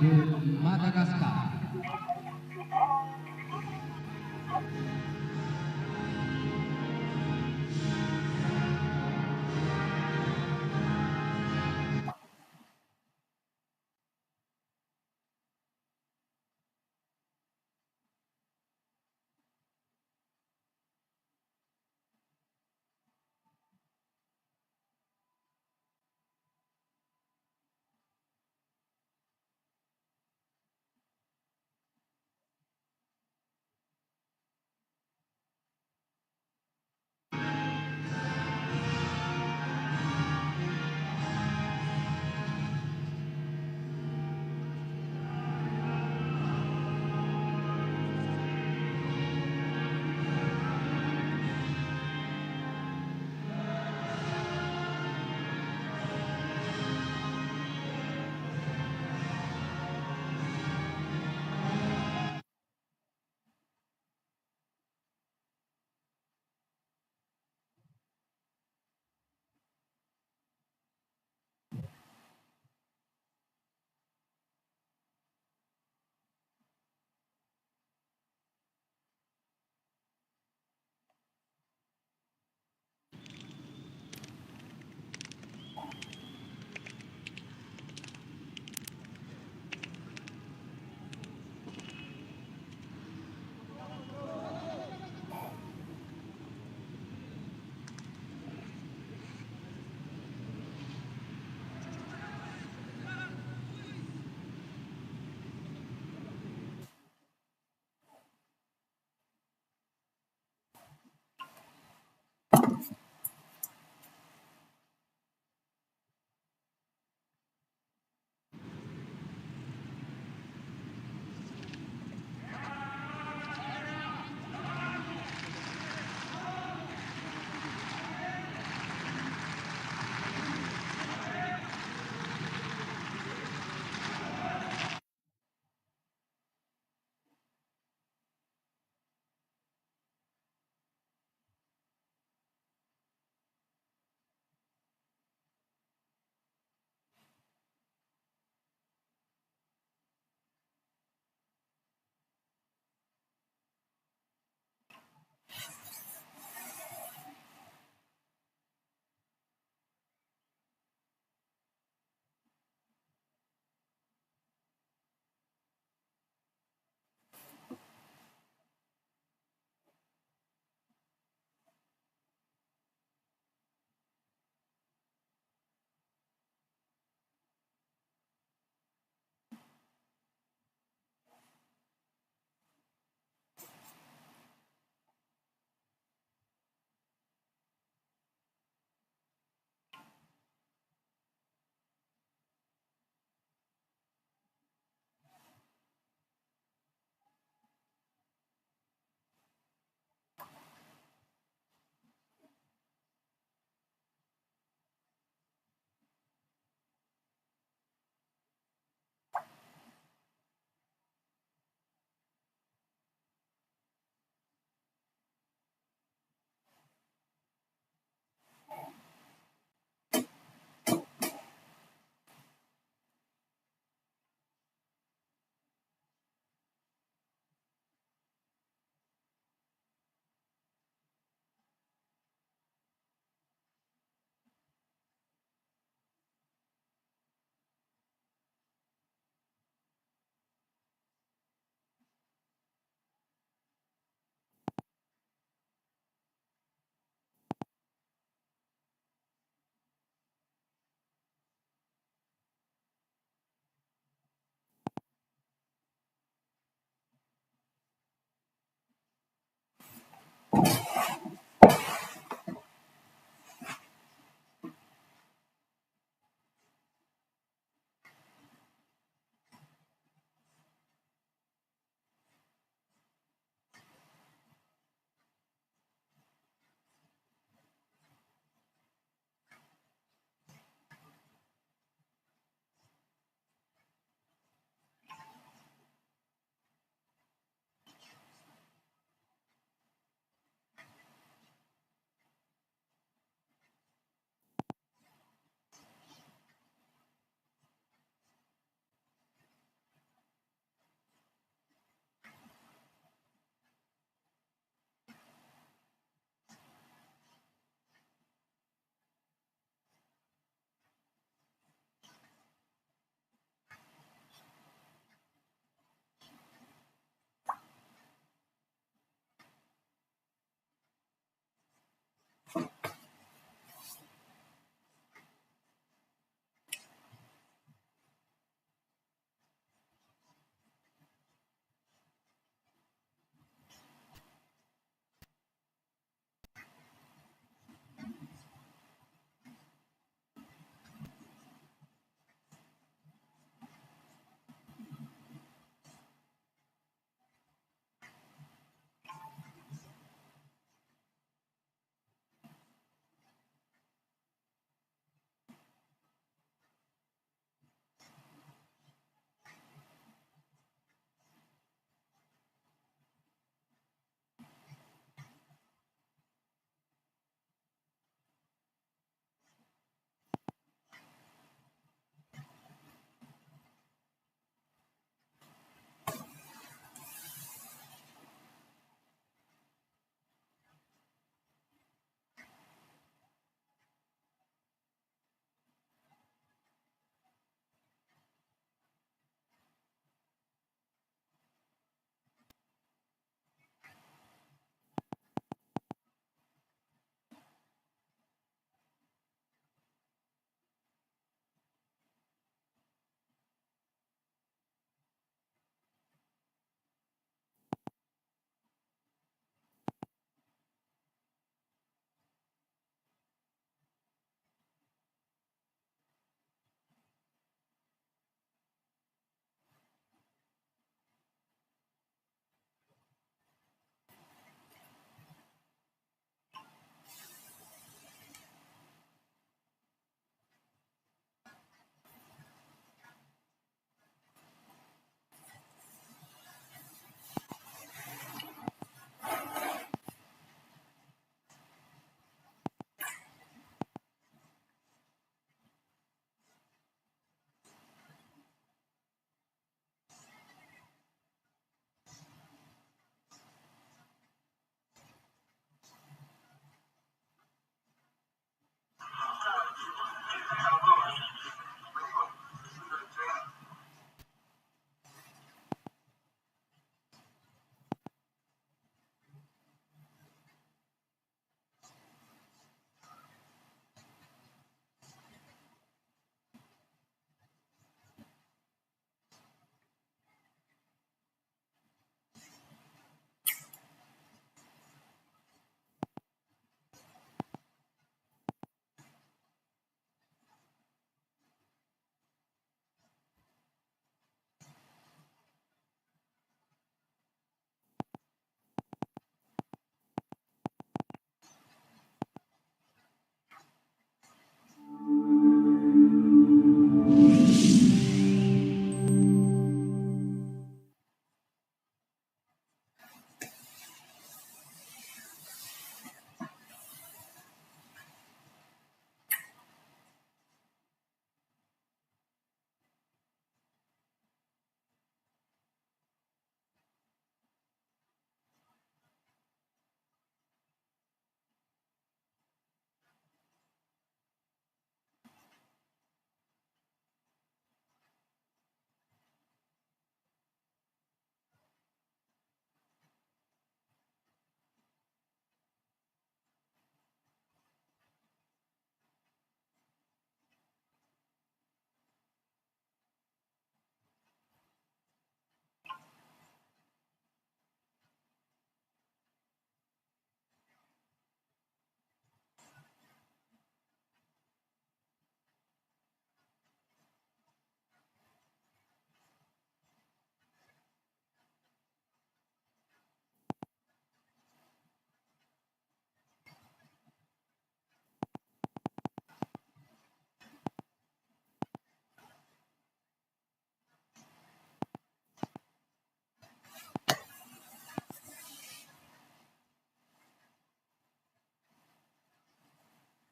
de Madagascar.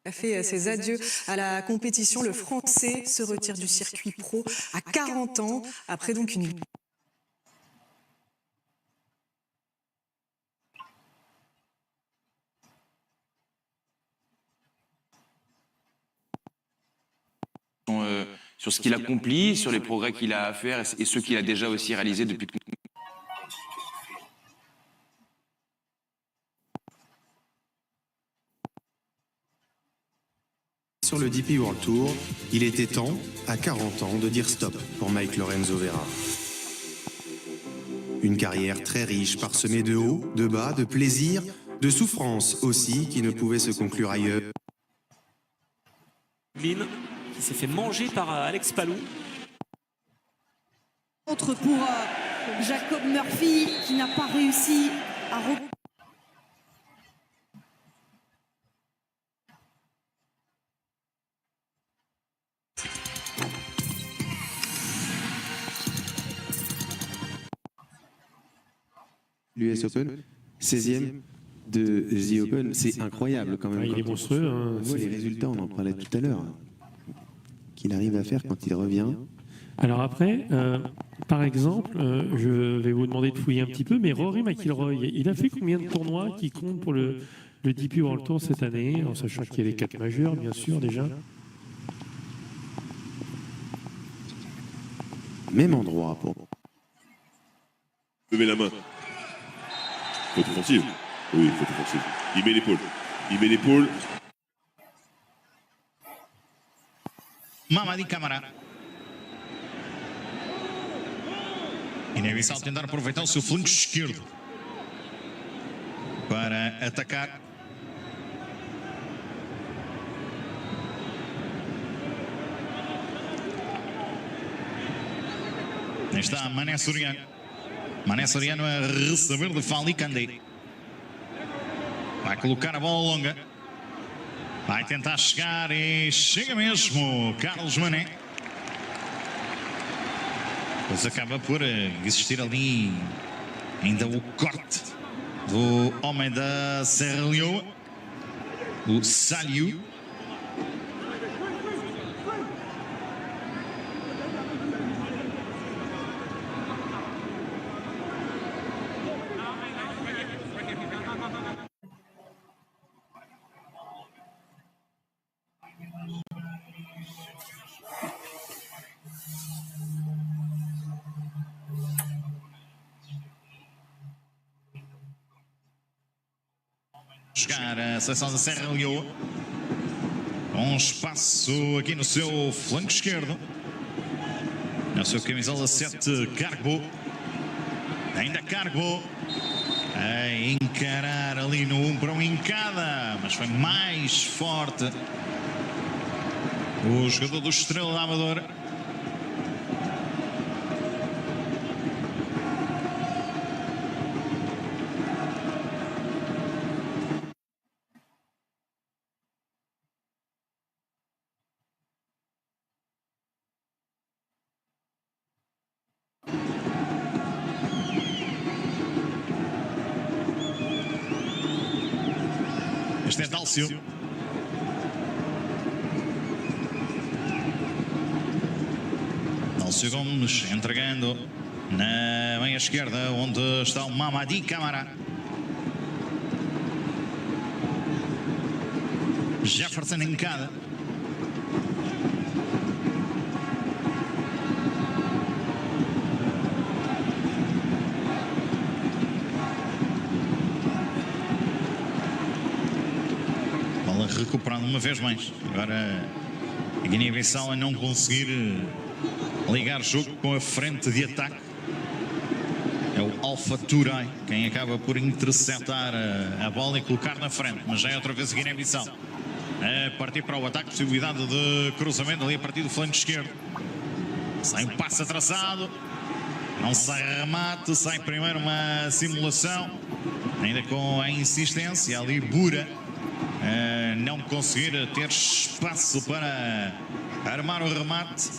a fait ses adieux à la compétition. Le Français se retire du circuit pro à 40 ans, après donc une... Sur ce qu'il accomplit, sur les progrès qu'il a à faire et ceux qu'il a déjà aussi réalisés depuis que... Sur le DP World Tour, il était temps, à 40 ans, de dire stop pour Mike Lorenzo Vera. Une carrière très riche, parsemée de hauts, de bas, de plaisirs, de souffrances aussi, qui ne pouvait se conclure ailleurs. Qui s'est fait manger par Alex Palou. Autre pour Jacob Murphy qui n'a pas réussi à L'US Open, 16e de The Open, c'est incroyable quand même. Il est monstrueux. On voit les résultats, on en parlait tout à l'heure, qu'il arrive à faire quand il revient. Alors après, par exemple, je vais vous demander de fouiller un petit peu, mais Rory McIlroy, il a fait combien de tournois qui comptent pour le DP World Tour cette année, en sachant qu'il y a les 4 majeurs, bien sûr, déjà. Même endroit pour... Levez la main. Faute offensive. Oui, faute offensive. Il met l'épaule. Il met l'épaule. Mamadi Camara. Guiné-Bissau tentar aproveitar o seu flanco esquerdo para atacar. Aí está Mané Soriano. Mané Soriano a receber de Fali Kandé. Vai colocar a bola longa. Vai tentar chegar e chega mesmo Carlos Mané. Pois acaba por existir ali ainda o corte do homem da Serra Leoa, o Saliu. Chegar a seleção da Serra Leoa com espaço aqui no seu flanco esquerdo, na sua camisola 7, Cargo. Ainda Cargo a encarar ali no 1 para 1 em cada, mas foi mais forte o jogador do Estrela da Amadora. Este é Dálcio. Dálcio Gomes entregando na meia esquerda, onde está o Mamadi Camara. Jefferson em cada. Recuperando uma vez mais. Agora a Guiné-Bissau a não conseguir ligar o jogo com a frente de ataque. É o Alfa Turay quem acaba por interceptar a bola e colocar na frente. Mas já é outra vez a Guiné-Bissau a partir para o ataque. Possibilidade de cruzamento ali a partir do flanco esquerdo. Sai um passe atrasado. Não sai remate. Sai primeiro uma simulação. Ainda com a insistência ali Bura. Não conseguir ter espaço para armar o remate.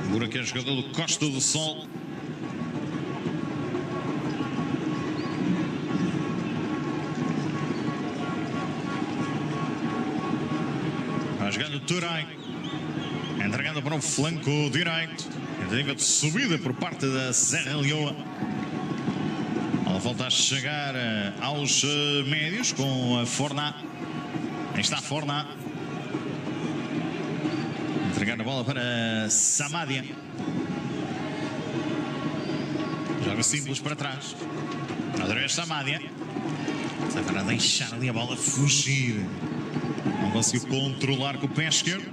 Agora que é jogador do Costa do Sol. Vai jogando Turai. Entregando para o flanco direito. Tentativa de subida por parte da Serra Leoa. Ela volta a chegar aos médios com a Forná. Aí está a Forná. Entregar a bola para Samádia. Joga simples para trás. Outra vez Samádia. Está para deixar ali a bola fugir. Não conseguiu controlar com o pé esquerdo.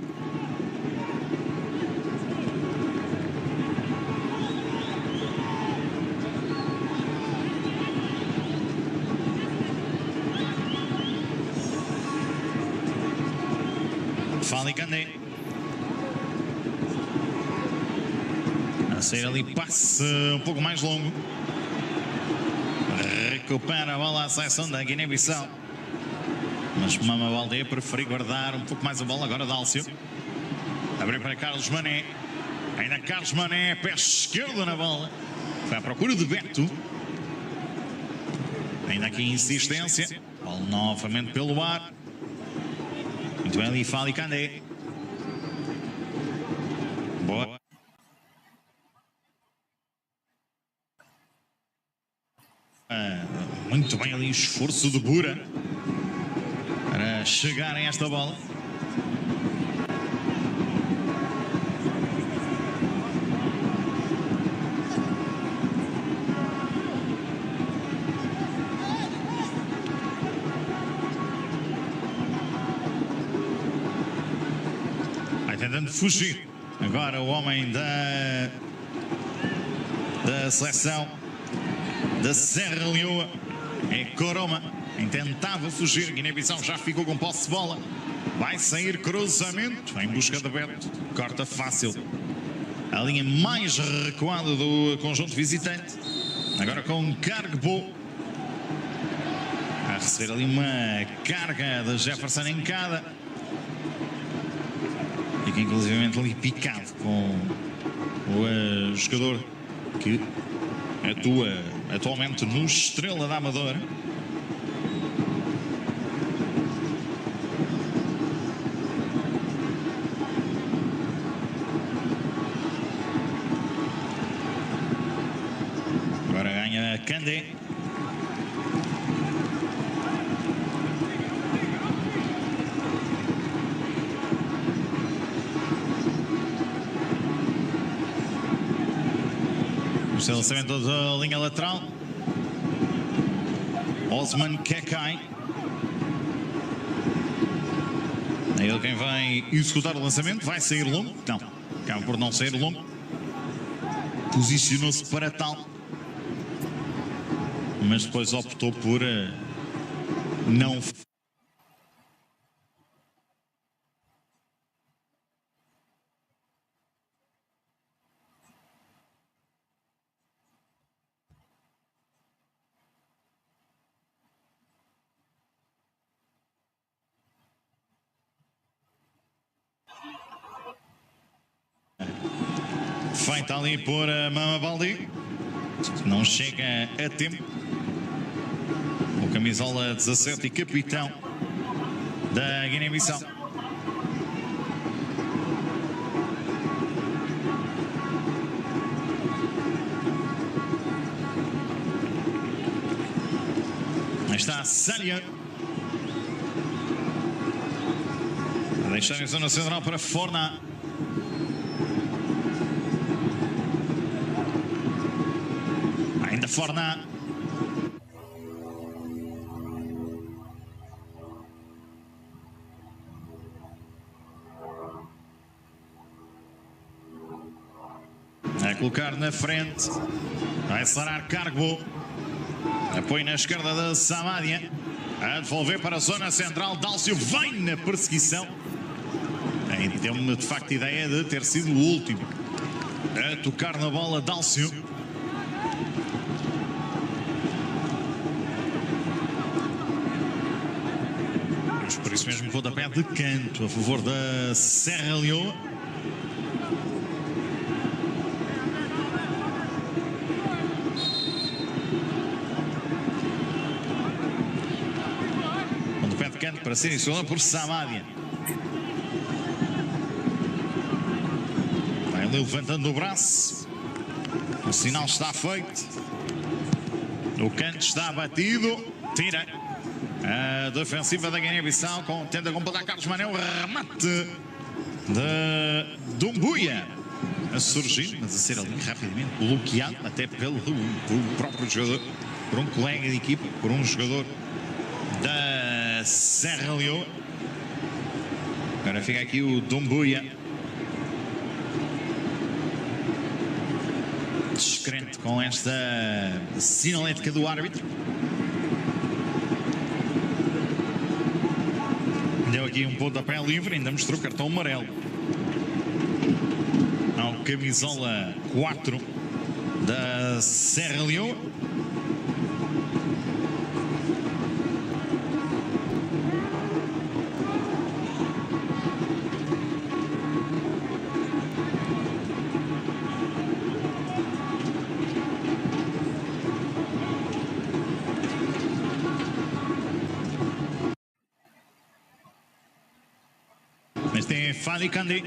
Falicandé. A sair ali, passe um pouco mais longo. Recupera a bola à seleção da Guiné-Bissau. Mas Mama Baldé preferiu guardar um pouco mais a bola. Agora Dálcio. Abriu para Carlos Mané. Ainda Carlos Mané, pé esquerdo na bola. Foi à procura de Beto. Ainda aqui insistência. Bola novamente pelo ar. Muito bem ali, Falicandé. Boa. Muito bem ali o esforço de Bura para chegar a esta bola. Vai tentando fugir. Agora o homem da seleção da Serra Leoa é Coroma. Tentava fugir. Guiné-Bissau já ficou com posse de bola. Vai sair cruzamento em busca de Beto. Corta fácil. A linha mais recuada do conjunto visitante. Agora com Cargbo. A receber ali uma carga de Jefferson em cada. Fica inclusivamente ali picado com o jogador que atua atualmente no Estrela da Amadora. Agora ganha Candé. O lançamento da linha lateral. Osman Kekai. É ele quem vai executar o lançamento. Vai sair longo? Não, acaba por não sair longo. Posicionou-se para tal. Mas depois optou por não. Feita ali por Mama Baldé. Não chega a tempo. O camisola 17 e capitão da Guiné-Bissau. Aí está a Sália. A deixar em zona central para Forná. Ainda Forná. A colocar na frente. Vai sarar Cargo. Apoio na esquerda da Samádia. A devolver para a zona central. Dálcio vai na perseguição. Deu-me de facto ideia de ter sido o último a tocar na bola. Dálcio. Por isso mesmo, pontapé de canto a favor da Serra Leoa. Pontapé de canto para ser iniciado por Samádia. Ali levantando o braço. O sinal está feito. O canto está batido. Tira. A defensiva da Guiné-Bissau tenta completar Carlos Manel. Remate de Dumbuya a surgir, mas a ser ali rapidamente bloqueado, até pelo próprio jogador, por um colega de equipa, por um jogador da Serra Leoa. Agora fica aqui o Dumbuya. Descrente com esta sinalética do árbitro. Deu aqui um pontapé livre, ainda mostrou cartão amarelo ao camisola 4 da Serra Leoa. Mas tem Fadi Kandé.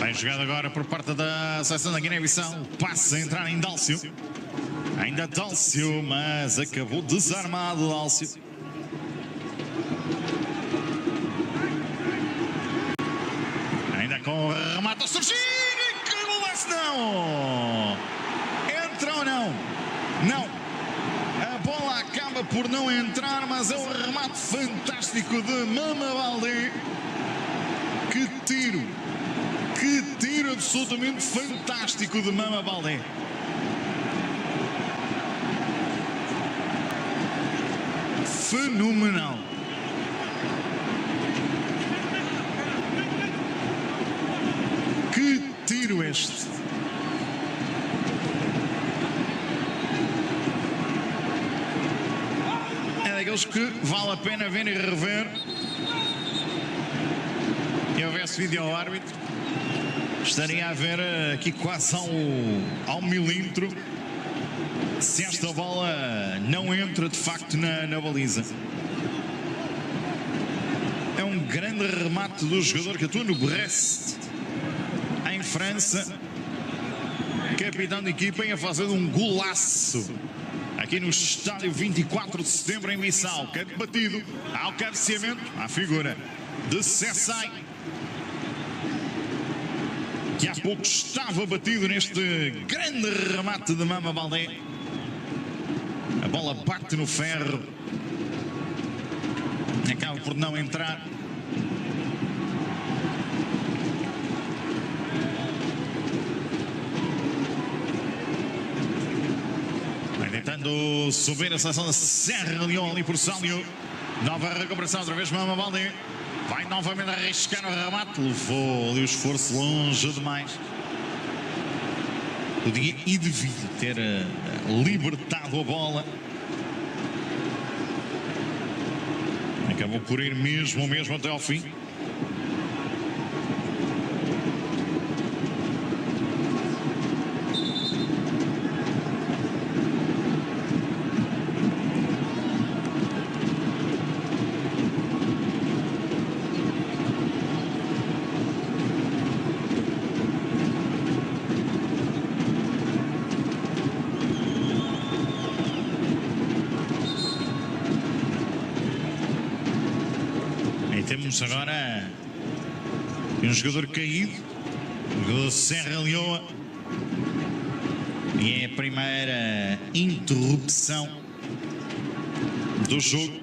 Bem jogado agora por parte da seleção da Guiné-Bissau. Passa a entrar em Dálcio. Ainda Dálcio, mas acabou desarmado Dálcio. Com o remate a surgir, que golaço, não! Entra ou não? Não. A bola acaba por não entrar, mas é um remate fantástico de Mama Baldé. Que tiro absolutamente fantástico de Mama Baldé. Fenomenal. Tiro este. É daqueles que vale a pena ver e rever. E houvesse vídeo ao árbitro, estaria a ver aqui quase ao milímetro se esta bola não entra de facto na baliza. É um grande remate do jogador que atua no Brest, em França, capitão de equipa, a fazer um golaço aqui no estádio 24 de setembro em Bissau. Canto batido, ao cabeceamento, à figura de Sessai, que há pouco estava batido neste grande remate de Mama Baldé. A bola bate no ferro, acaba por não entrar. Tentando subir a seleção da Serra Leoa ali por Sálio. Nova recuperação, outra vez Mama Baldé. Vai novamente arriscar o remate. Levou ali o esforço longe demais. Podia e devia ter libertado a bola. Acabou por ir mesmo até ao fim. Temos agora um jogador caído, o jogador Serra Leoa, e é a primeira interrupção do jogo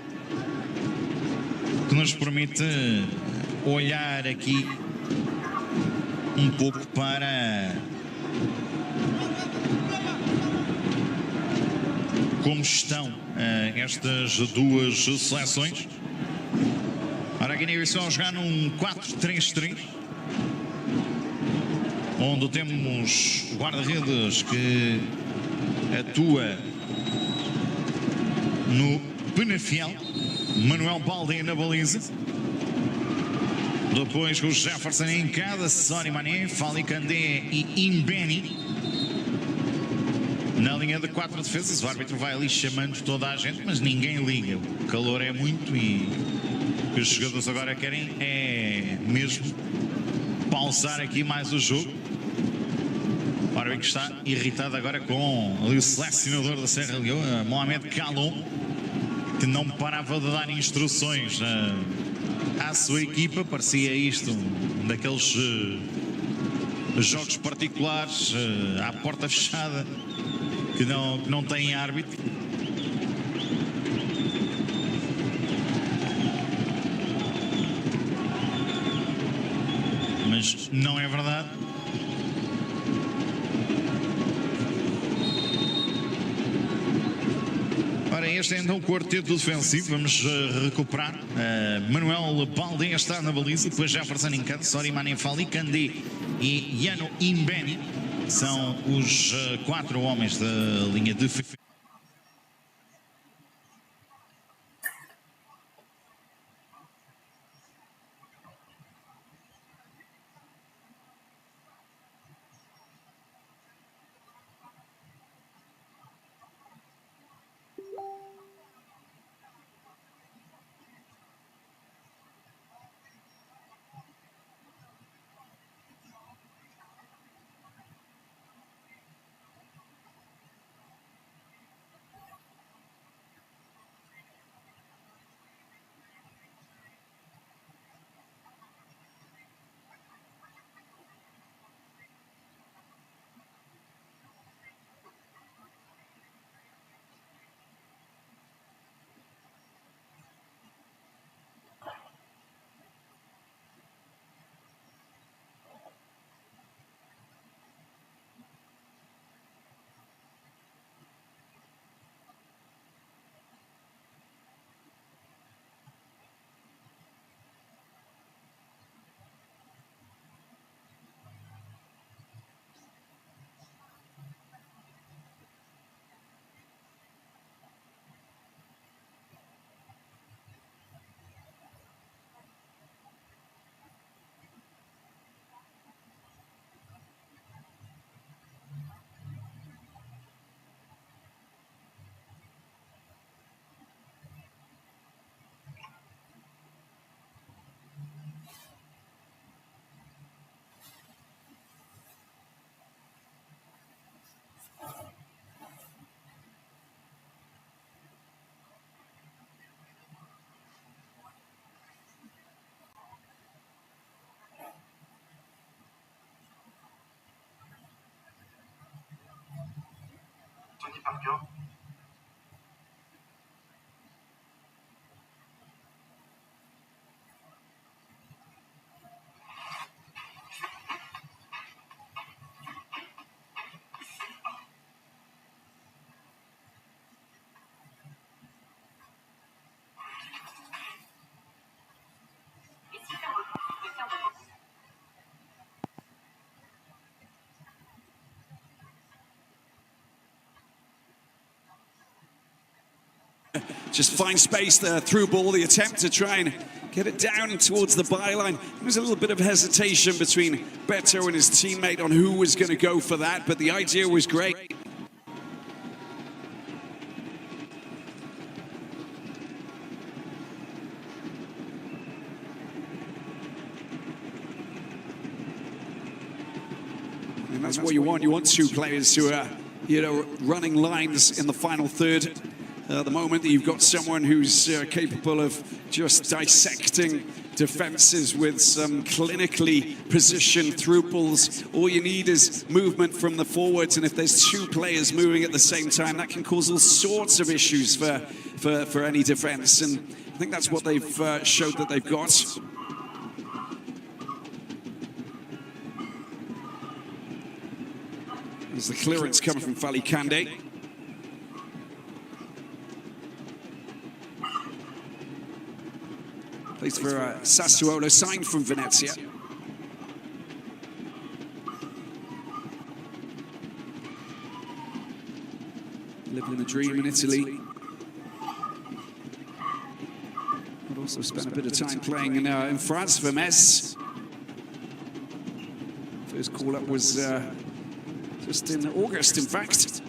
que nos permite olhar aqui um pouco para como estão estas duas seleções. Ora, a Guiné-Bissau a jogar num 4-3-3, onde temos guarda-redes que atua no Penafiel, Manuel Baldé na baliza. Depois com o Jefferson em cada, Sori Mané, Fali Kandé e Imbeni. na linha de 4 defesas. O árbitro vai ali chamando toda a gente, mas ninguém liga. O calor é muito e o que os jogadores agora querem é mesmo pausar aqui mais o jogo. O árbitro está irritado agora com ali o selecionador da Serra Leoa, Mohamed Kalon, que não parava de dar instruções à sua equipa. Parecia isto daqueles jogos particulares à porta fechada que não têm árbitro. Mas não é verdade. Ora, este é então o quarteto defensivo. Vamos recuperar. Manuel Baldé está na baliza, depois Jefferson em canto, Sorimane Fali, Kandé e Yano Imbeni são os 4 homens da linha de defesa. Just find space there, through ball, the attempt to try and get it down towards the byline. There was a little bit of hesitation between Beto and his teammate on who was going to go for that, but the idea was great. And that's what you want. You want 2 players who are, running lines in the final third. The moment that you've got someone who's capable of just dissecting defenses with some clinically positioned through balls, all you need is movement from the forwards, and if there's 2 players moving at the same time, that can cause all sorts of issues for any defense, and I think that's what they've showed that they've got. There's the clearance coming from Fali Kandé. Plays for Sassuolo, signed from Venezia. Living the dream in Italy. But also spent a bit of time playing in France for Metz. First call-up was just in August, in fact.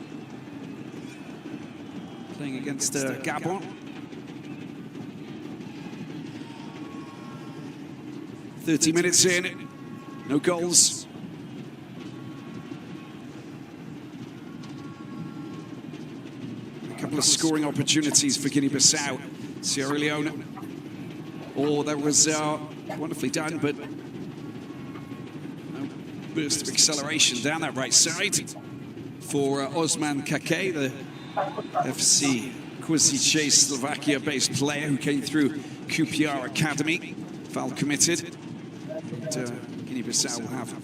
playing against Gabon. 30 minutes in, no goals. A couple of scoring opportunities for Guinea-Bissau. Sierra Leone. Oh, that was wonderfully done, but no burst of acceleration down that right side for Osman Kake, the FC Košice Slovakia-based player who came through Coupe Academy. Foul committed. Guinea-Bissau will have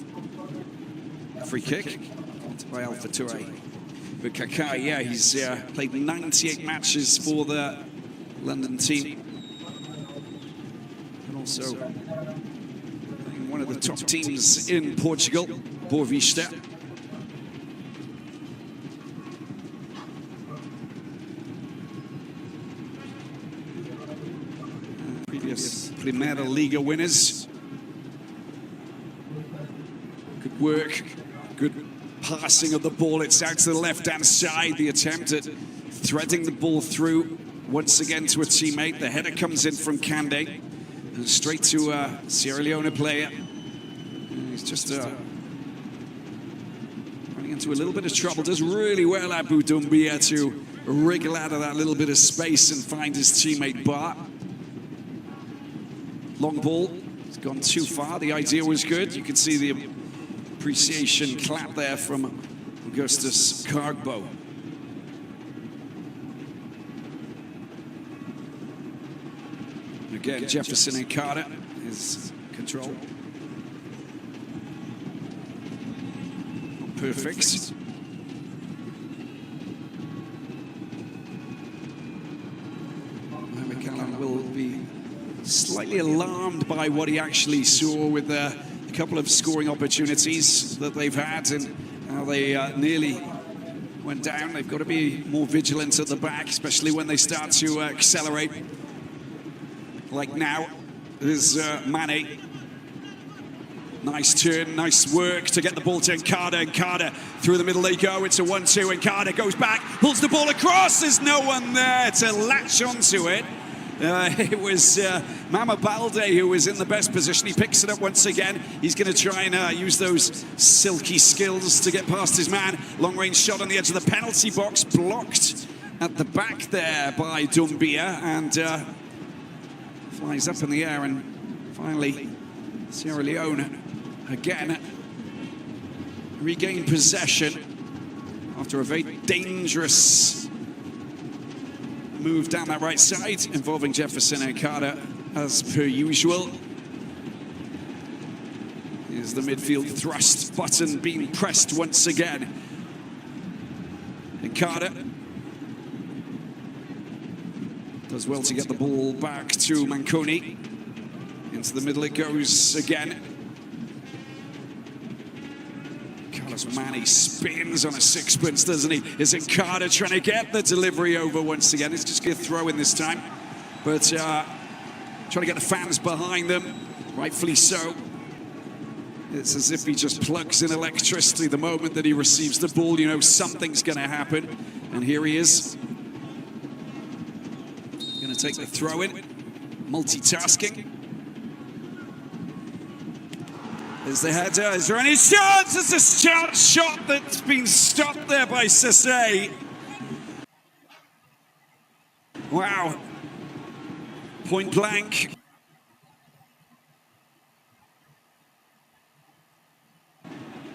a free kick by Alpha Toure. But Kakai, yeah, he's played 98 matches for the London team. And also one of the top teams in Portugal, Boa Vista. Previous Primeira Liga winners. Good work, good passing of the ball. It's out to the left-hand side. The attempt at threading the ball through once again to a teammate. The header comes in from Kande. And straight to a Sierra Leone player. And he's just running into a little bit of trouble. Does really well, Abu Doumbia, to wriggle out of that little bit of space and find his teammate Bar. Long ball. It's gone too far. The idea was good. You can see the appreciation clap there from Augustus Cargbo. Again, Jefferson and Carter is control. Not perfect. Mohamed Kalam will be slightly alarmed by what he actually saw with a couple of scoring opportunities that they've had and how they nearly went down. They've got to be more vigilant at the back, especially when they start to accelerate. Like now, there's Mane. Nice turn, nice work to get the ball to Nkada. Nkada through the middle they go. It's a 1-2. Nkada goes back, pulls the ball across. There's no one there to latch onto it. It was Mama Balde who was in the best position. He picks it up once again. He's going to try and use those silky skills to get past his man. Long-range shot on the edge of the penalty box, blocked at the back there by Doumbia, and flies up in the air. And finally, Sierra Leone again regain possession after a very dangerous move down that right side involving Jefferson and Carter as per usual. Here's the midfield thrust button being pressed once again. And Carter does well to get the ball back to Manconi. Into the middle it goes again. Carlos Mane spins on a sixpence, doesn't he? Is it Carter trying to get the delivery over once again? It's just going to throw in this time. But trying to get the fans behind them, rightfully so. It's as if he just plugs in electricity the moment that he receives the ball. You know, something's going to happen. And here he is. Going to take the throw in. Multitasking. There's the header. Is there any chance? It's a shot that's been stopped there by Sisse. Wow. Point blank.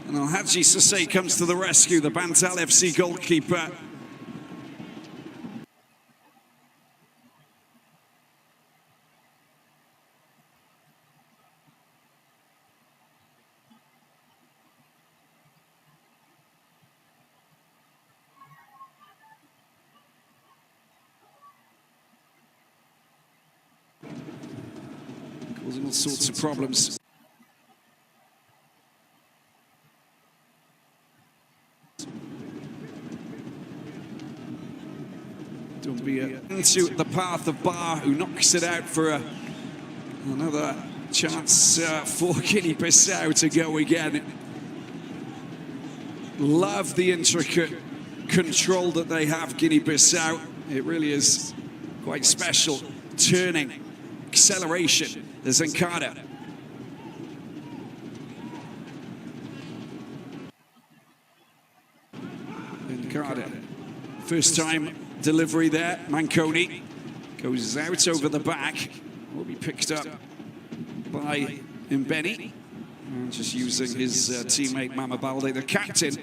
And Alhaji Sisse comes to the rescue, the Bantal FC goalkeeper. Causing all sorts of problems. Doumbia into the path of Bar, who knocks it out for another chance for Guinea-Bissau to go again. Love the intricate control that they have, Guinea-Bissau. It really is quite special. Turning, acceleration, the Zankada. Zankada, first time delivery there. Manconi goes out over the back. Will be picked up by Mbeni. And just using his teammate Mama Balde, the captain.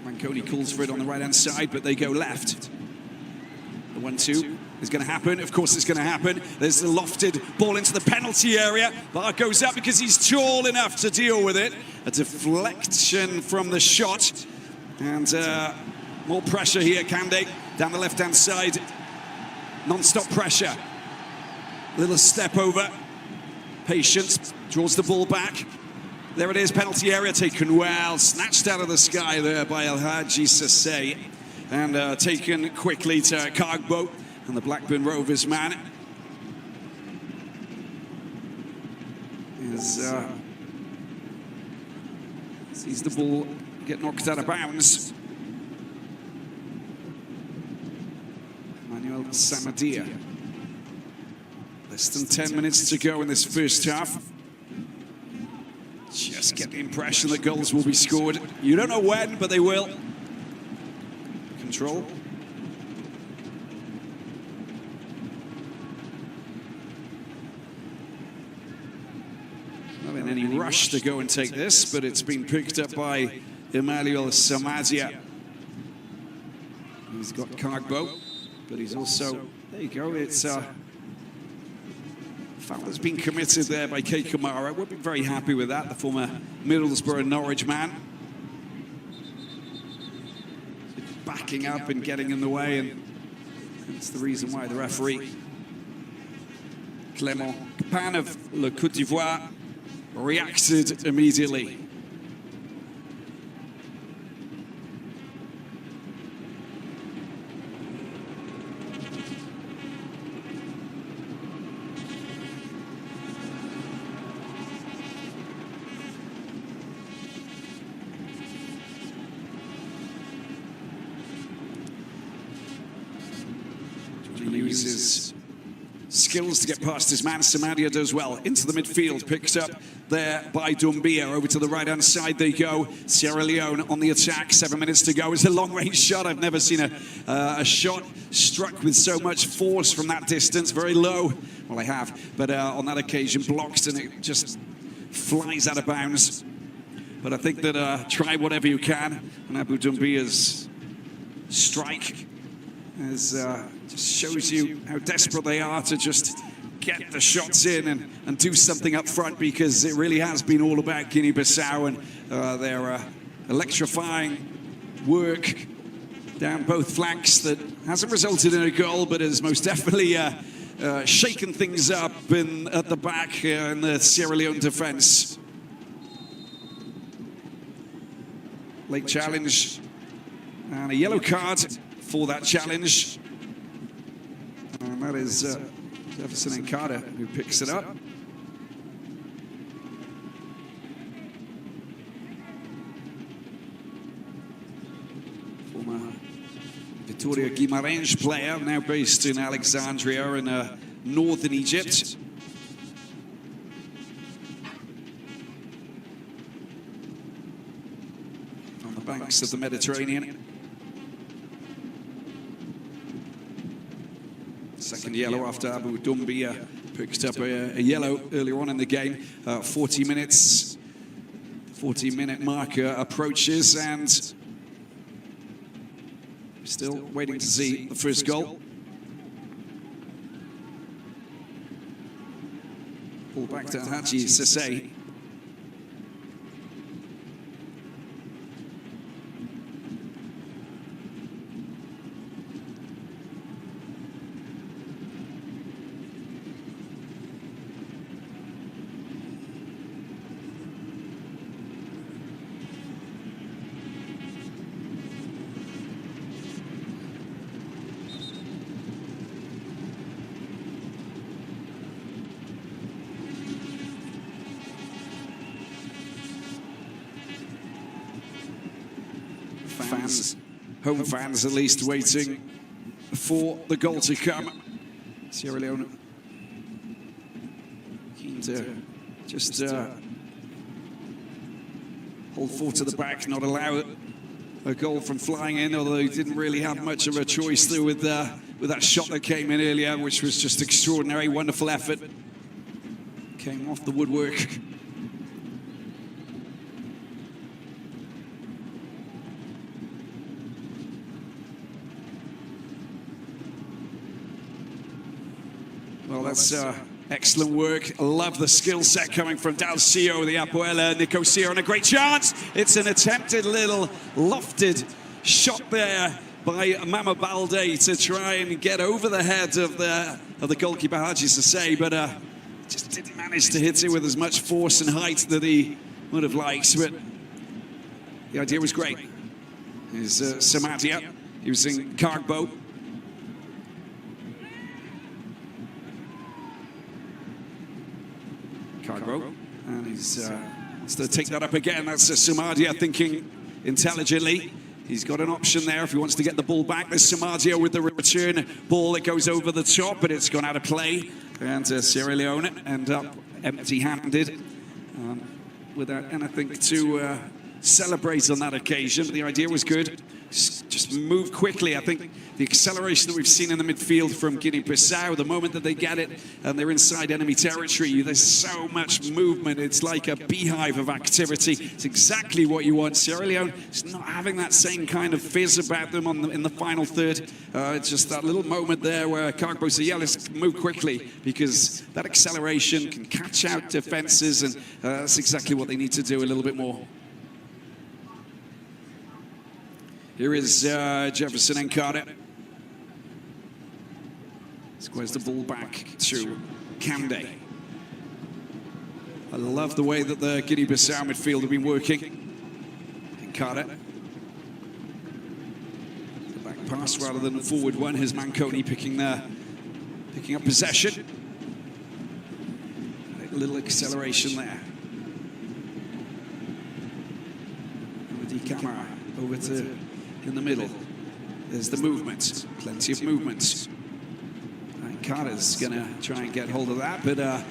Manconi calls for it on the right-hand side, but they go left. The 1-2 is going to happen. Of course it's going to happen. There's the lofted ball into the penalty area. Bar goes up because he's tall enough to deal with it. A deflection from the shot. And more pressure here, Kande, down the left-hand side. Non-stop pressure. Little step over. Patience, draws the ball back. There it is, penalty area taken well. Snatched out of the sky there by El Hadji Sase. And taken quickly to Kagbo and the Blackburn Rovers man. Sees the ball get knocked out of bounds. Manuel Samadia. Less than 10 minutes to go in this first half. Just get the impression that goals will be scored. You don't know when, but they will. Control. Not in any rush to go and take this, but it's been picked up by Emmanuel Samadia. He's got Kagbo, but he's also, there you go, it's foul has been committed there by Kei Kamara. We'll be very happy with that, the former Middlesbrough and Norwich man. Backing up and getting in the way, and that's the reason why the referee, Clément Capin of Le Côte d'Ivoire, reacted immediately. Uses skills to get past his man. Samadia does well. Into the midfield, picked up there by Doumbia. Over to the right-hand side they go. Sierra Leone on the attack. 7 minutes to go. It's a long-range shot. I've never seen a shot struck with so much force from that distance. Very low. Well, I have. But on that occasion, blocked, and it just flies out of bounds. But I think that try whatever you can. And Abu Doumbia's strike just shows you how desperate they are to just get the shots in and do something up front, because it really has been all about Guinea-Bissau and their electrifying work down both flanks that hasn't resulted in a goal, but has most definitely shaken things up at the back in the Sierra Leone defence. Late challenge and a yellow card for that challenge. And that is Jefferson Nkada who picks it up. Former Vitória Guimarães player, now based in Alexandria in northern Egypt. On the banks of the Mediterranean. Second yellow after Abu Doumbia picked up a yellow earlier on in the game. 40 minutes, 40-minute marker approaches, and still waiting to see the first goal. Ball back to Hadji Sase. Fans home fans at least waiting for the goal to come. Sierra Leone keen to just hold fort to the back, not allow a goal from flying in, although he didn't really have much of a choice there with that shot that came in earlier, which was just extraordinary, wonderful effort. Came off the woodwork. Well, that's excellent work. I love the skill set coming from Dalcio, the Apoela, Nicosia, and a great chance. It's an attempted little lofted shot there by Mama Balde to try and get over the head of the goalkeeper, Haji Sase, but just didn't manage to hit it with as much force and height that he would have liked. But the idea was great. Here's Samadia using Cargbo. Cargbo, and he's to take that up again. That's Samadia thinking intelligently. He's got an option there if he wants to get the ball back. There's Samadia with the return ball that goes over the top, but it's gone out of play. And Sierra Leone end up empty-handed without anything to celebrate on that occasion. But the idea was good. Just move quickly. I think the acceleration that we've seen in the midfield from Guinea-Bissau, the moment that they get it and they're inside enemy territory, there's so much movement. It's like a beehive of activity. It's exactly what you want. Sierra Leone is not having that same kind of fizz about them in the final third. It's just that little moment there where Cargbo said, yeah, let's move quickly, because that acceleration can catch out defenses, and that's exactly what they need to do a little bit more. Here is Jefferson Encada. Squares the ball back to Kande. I love the way that the Guinea-Bissau midfield have been working. Encada. The back pass rather than the forward one. Here's Manconi picking up possession. A little acceleration there. Di Camara over to in the middle. There's the movement, plenty of movement. Carter's gonna try and get hold of that, but yeah,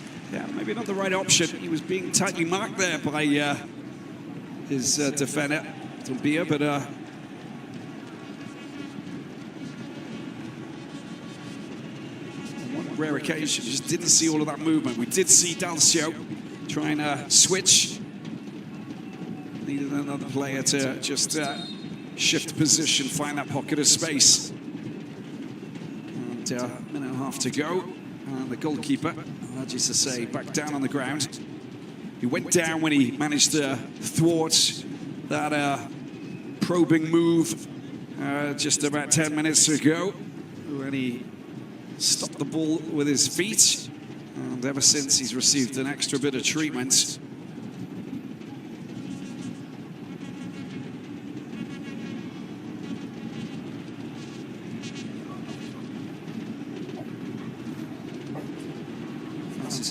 maybe not the right option. He was being tightly marked there by his defender, Tombia, but on one rare occasion, just didn't see all of that movement. We did see Dalcio trying to switch. Needed another player to just shift position, find that pocket of space. And a minute and a half to go. And the goalkeeper, Haji Sase, back down on the ground. He went down when he managed to thwart that probing move just about 10 minutes ago, when he stopped the ball with his feet. And ever since, he's received an extra bit of treatment.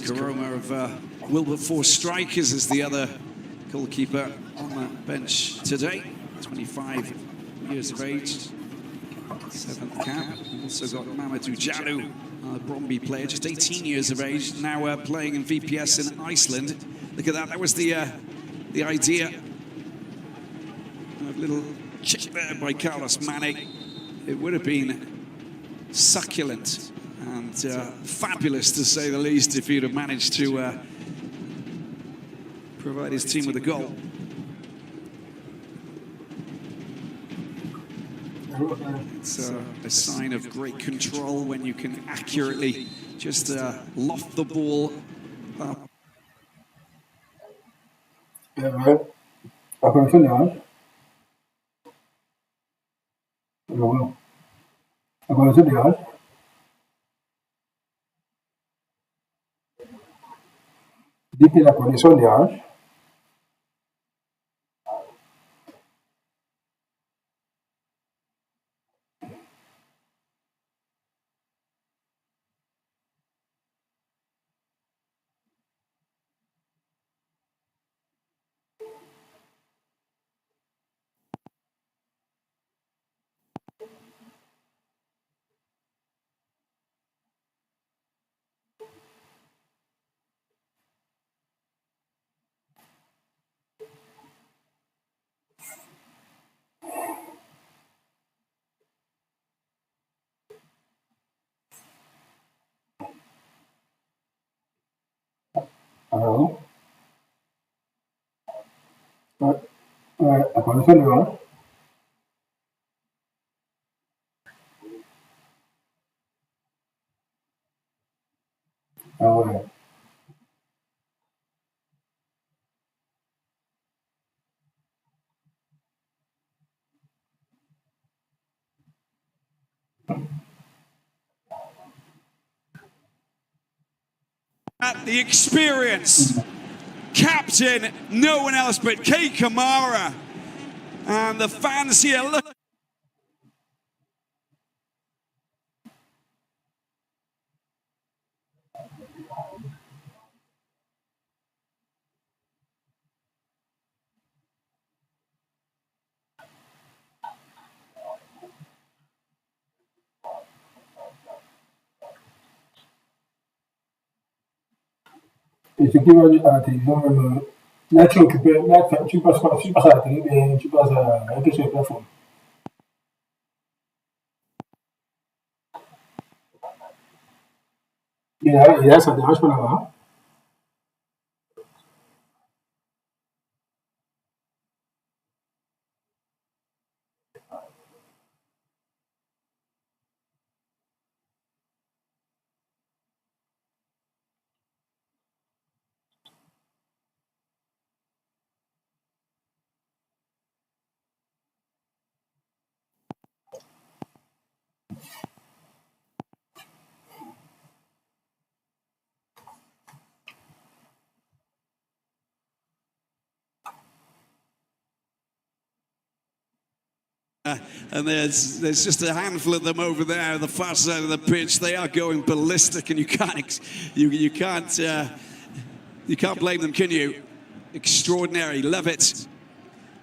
Karoma of Wilberforce Strikers is the other goalkeeper on the bench today. 25 years of age, 7th cap. We've also got Mamadou Jalou, a Bromby player, just 18 years of age, now playing in VPS in Iceland. Look at that, that was the idea. A little check there by Carlos Mane. It would have been succulent and fabulous, to say the least, if he'd have managed to provide his team with a goal. It's a sign of great control when you can accurately just loft the ball up. Dites la condition des haches. Aham. Apareceu não. Ahora. The experience, captain, no one else but Kei Kamara, and the fans here look. Effectivement, à la télévision, même, là, tu es occupé, là, tu passes à la télé, et tu passes à la question de la plateforme. Et là, ça dérange pas là-bas. And there's just a handful of them over there, the far side of the pitch. They are going ballistic, and you can't blame them, can you? Extraordinary, love it.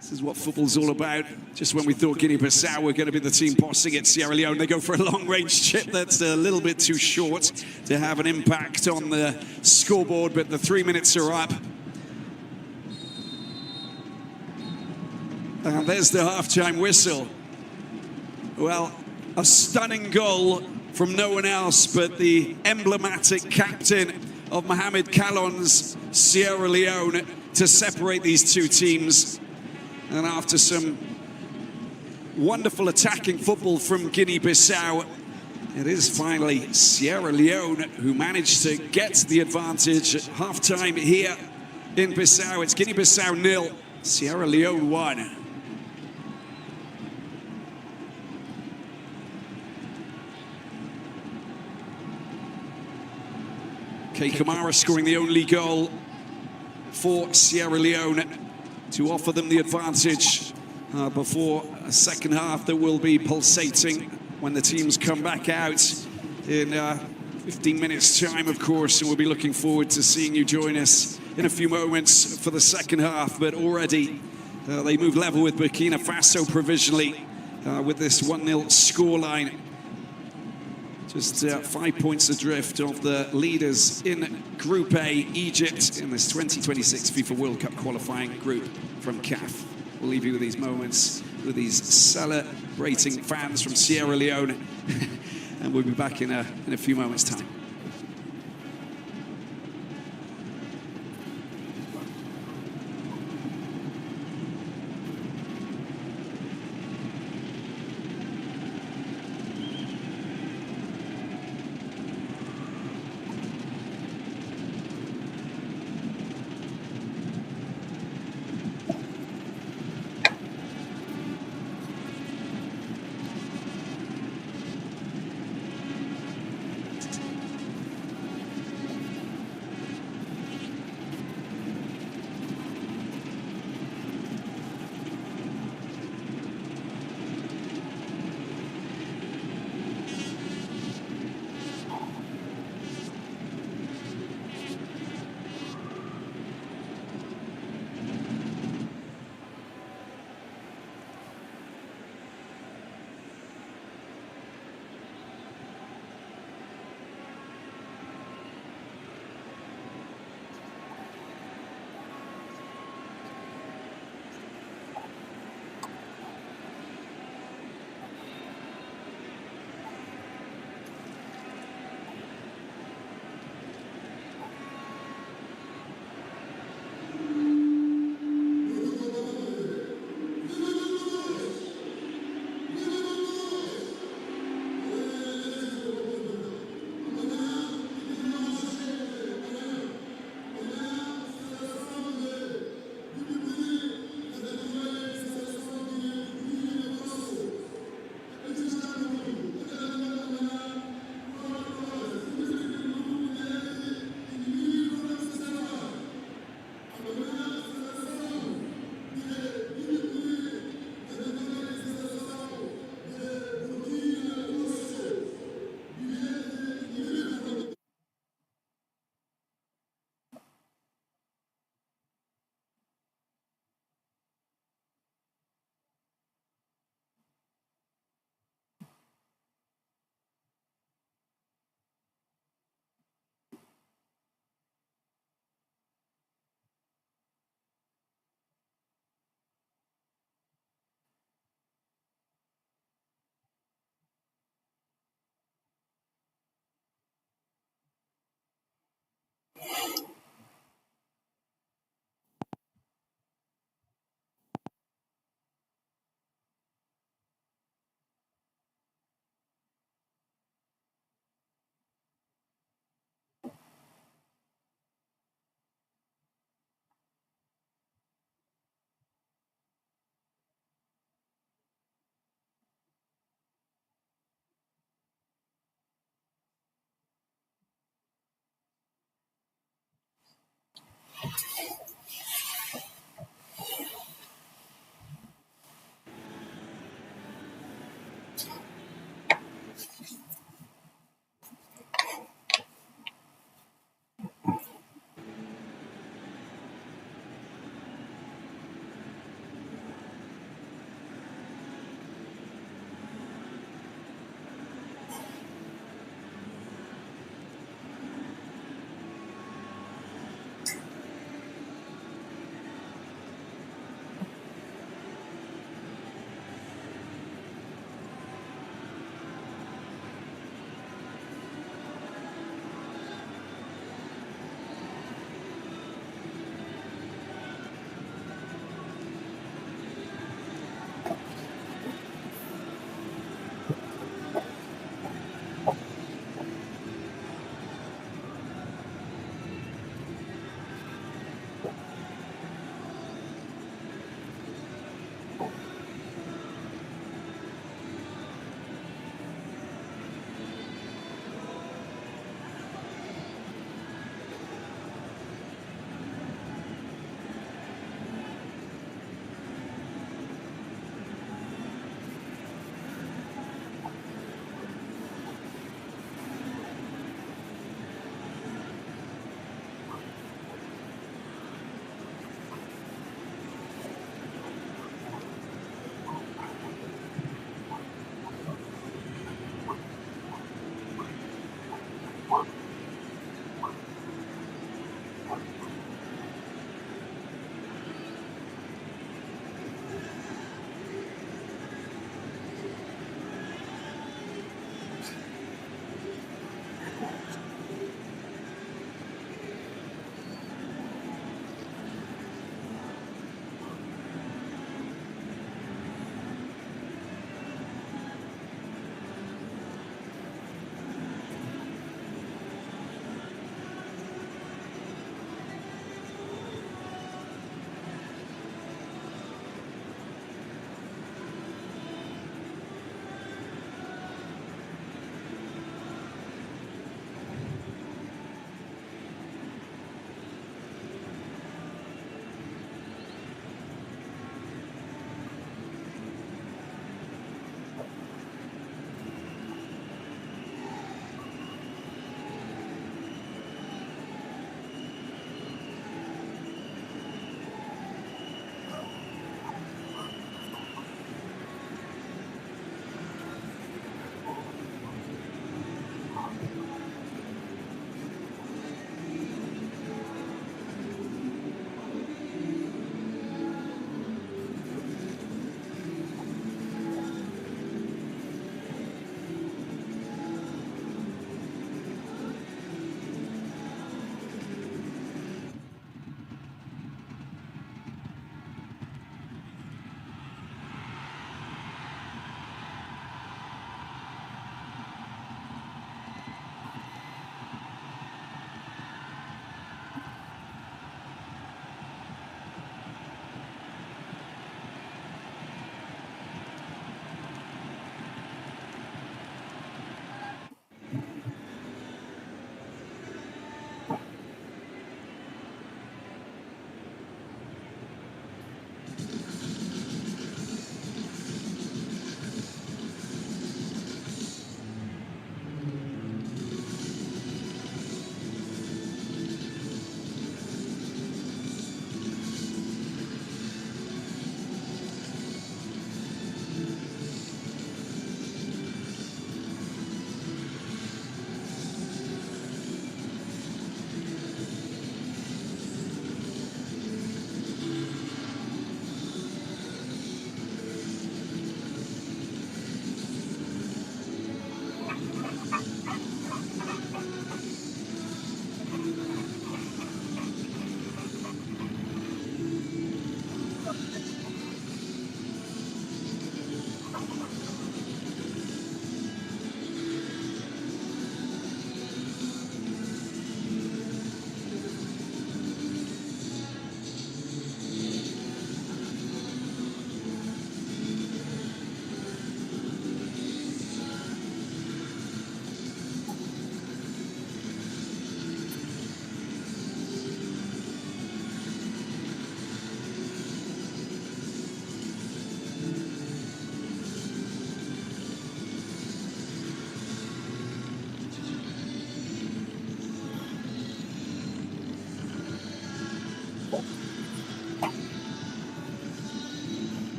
This is what football's all about. Just when we thought Guinea-Bissau were going to be the team bossing it, Sierra Leone, they go for a long-range chip that's a little bit too short to have an impact on the scoreboard, but the 3 minutes are up. And there's the half-time whistle. Well, a stunning goal from no one else but the emblematic captain of Mohamed Kallon's Sierra Leone to separate these two teams. And after some wonderful attacking football from Guinea-Bissau, it is finally Sierra Leone who managed to get the advantage at half-time here in Bissau. It's Guinea-Bissau 0, Sierra Leone 1. Kei Kamara scoring the only goal for Sierra Leone to offer them the advantage before a second half that will be pulsating when the teams come back out in 15 minutes time, of course, and we'll be looking forward to seeing you join us in a few moments for the second half. But already they move level with Burkina Faso provisionally with this 1-0 scoreline. Just 5 points adrift of the leaders in Group A, Egypt, in this 2026 FIFA World Cup qualifying group from CAF. We'll leave you with these moments, with these celebrating fans from Sierra Leone, and we'll be back in a few moments' time.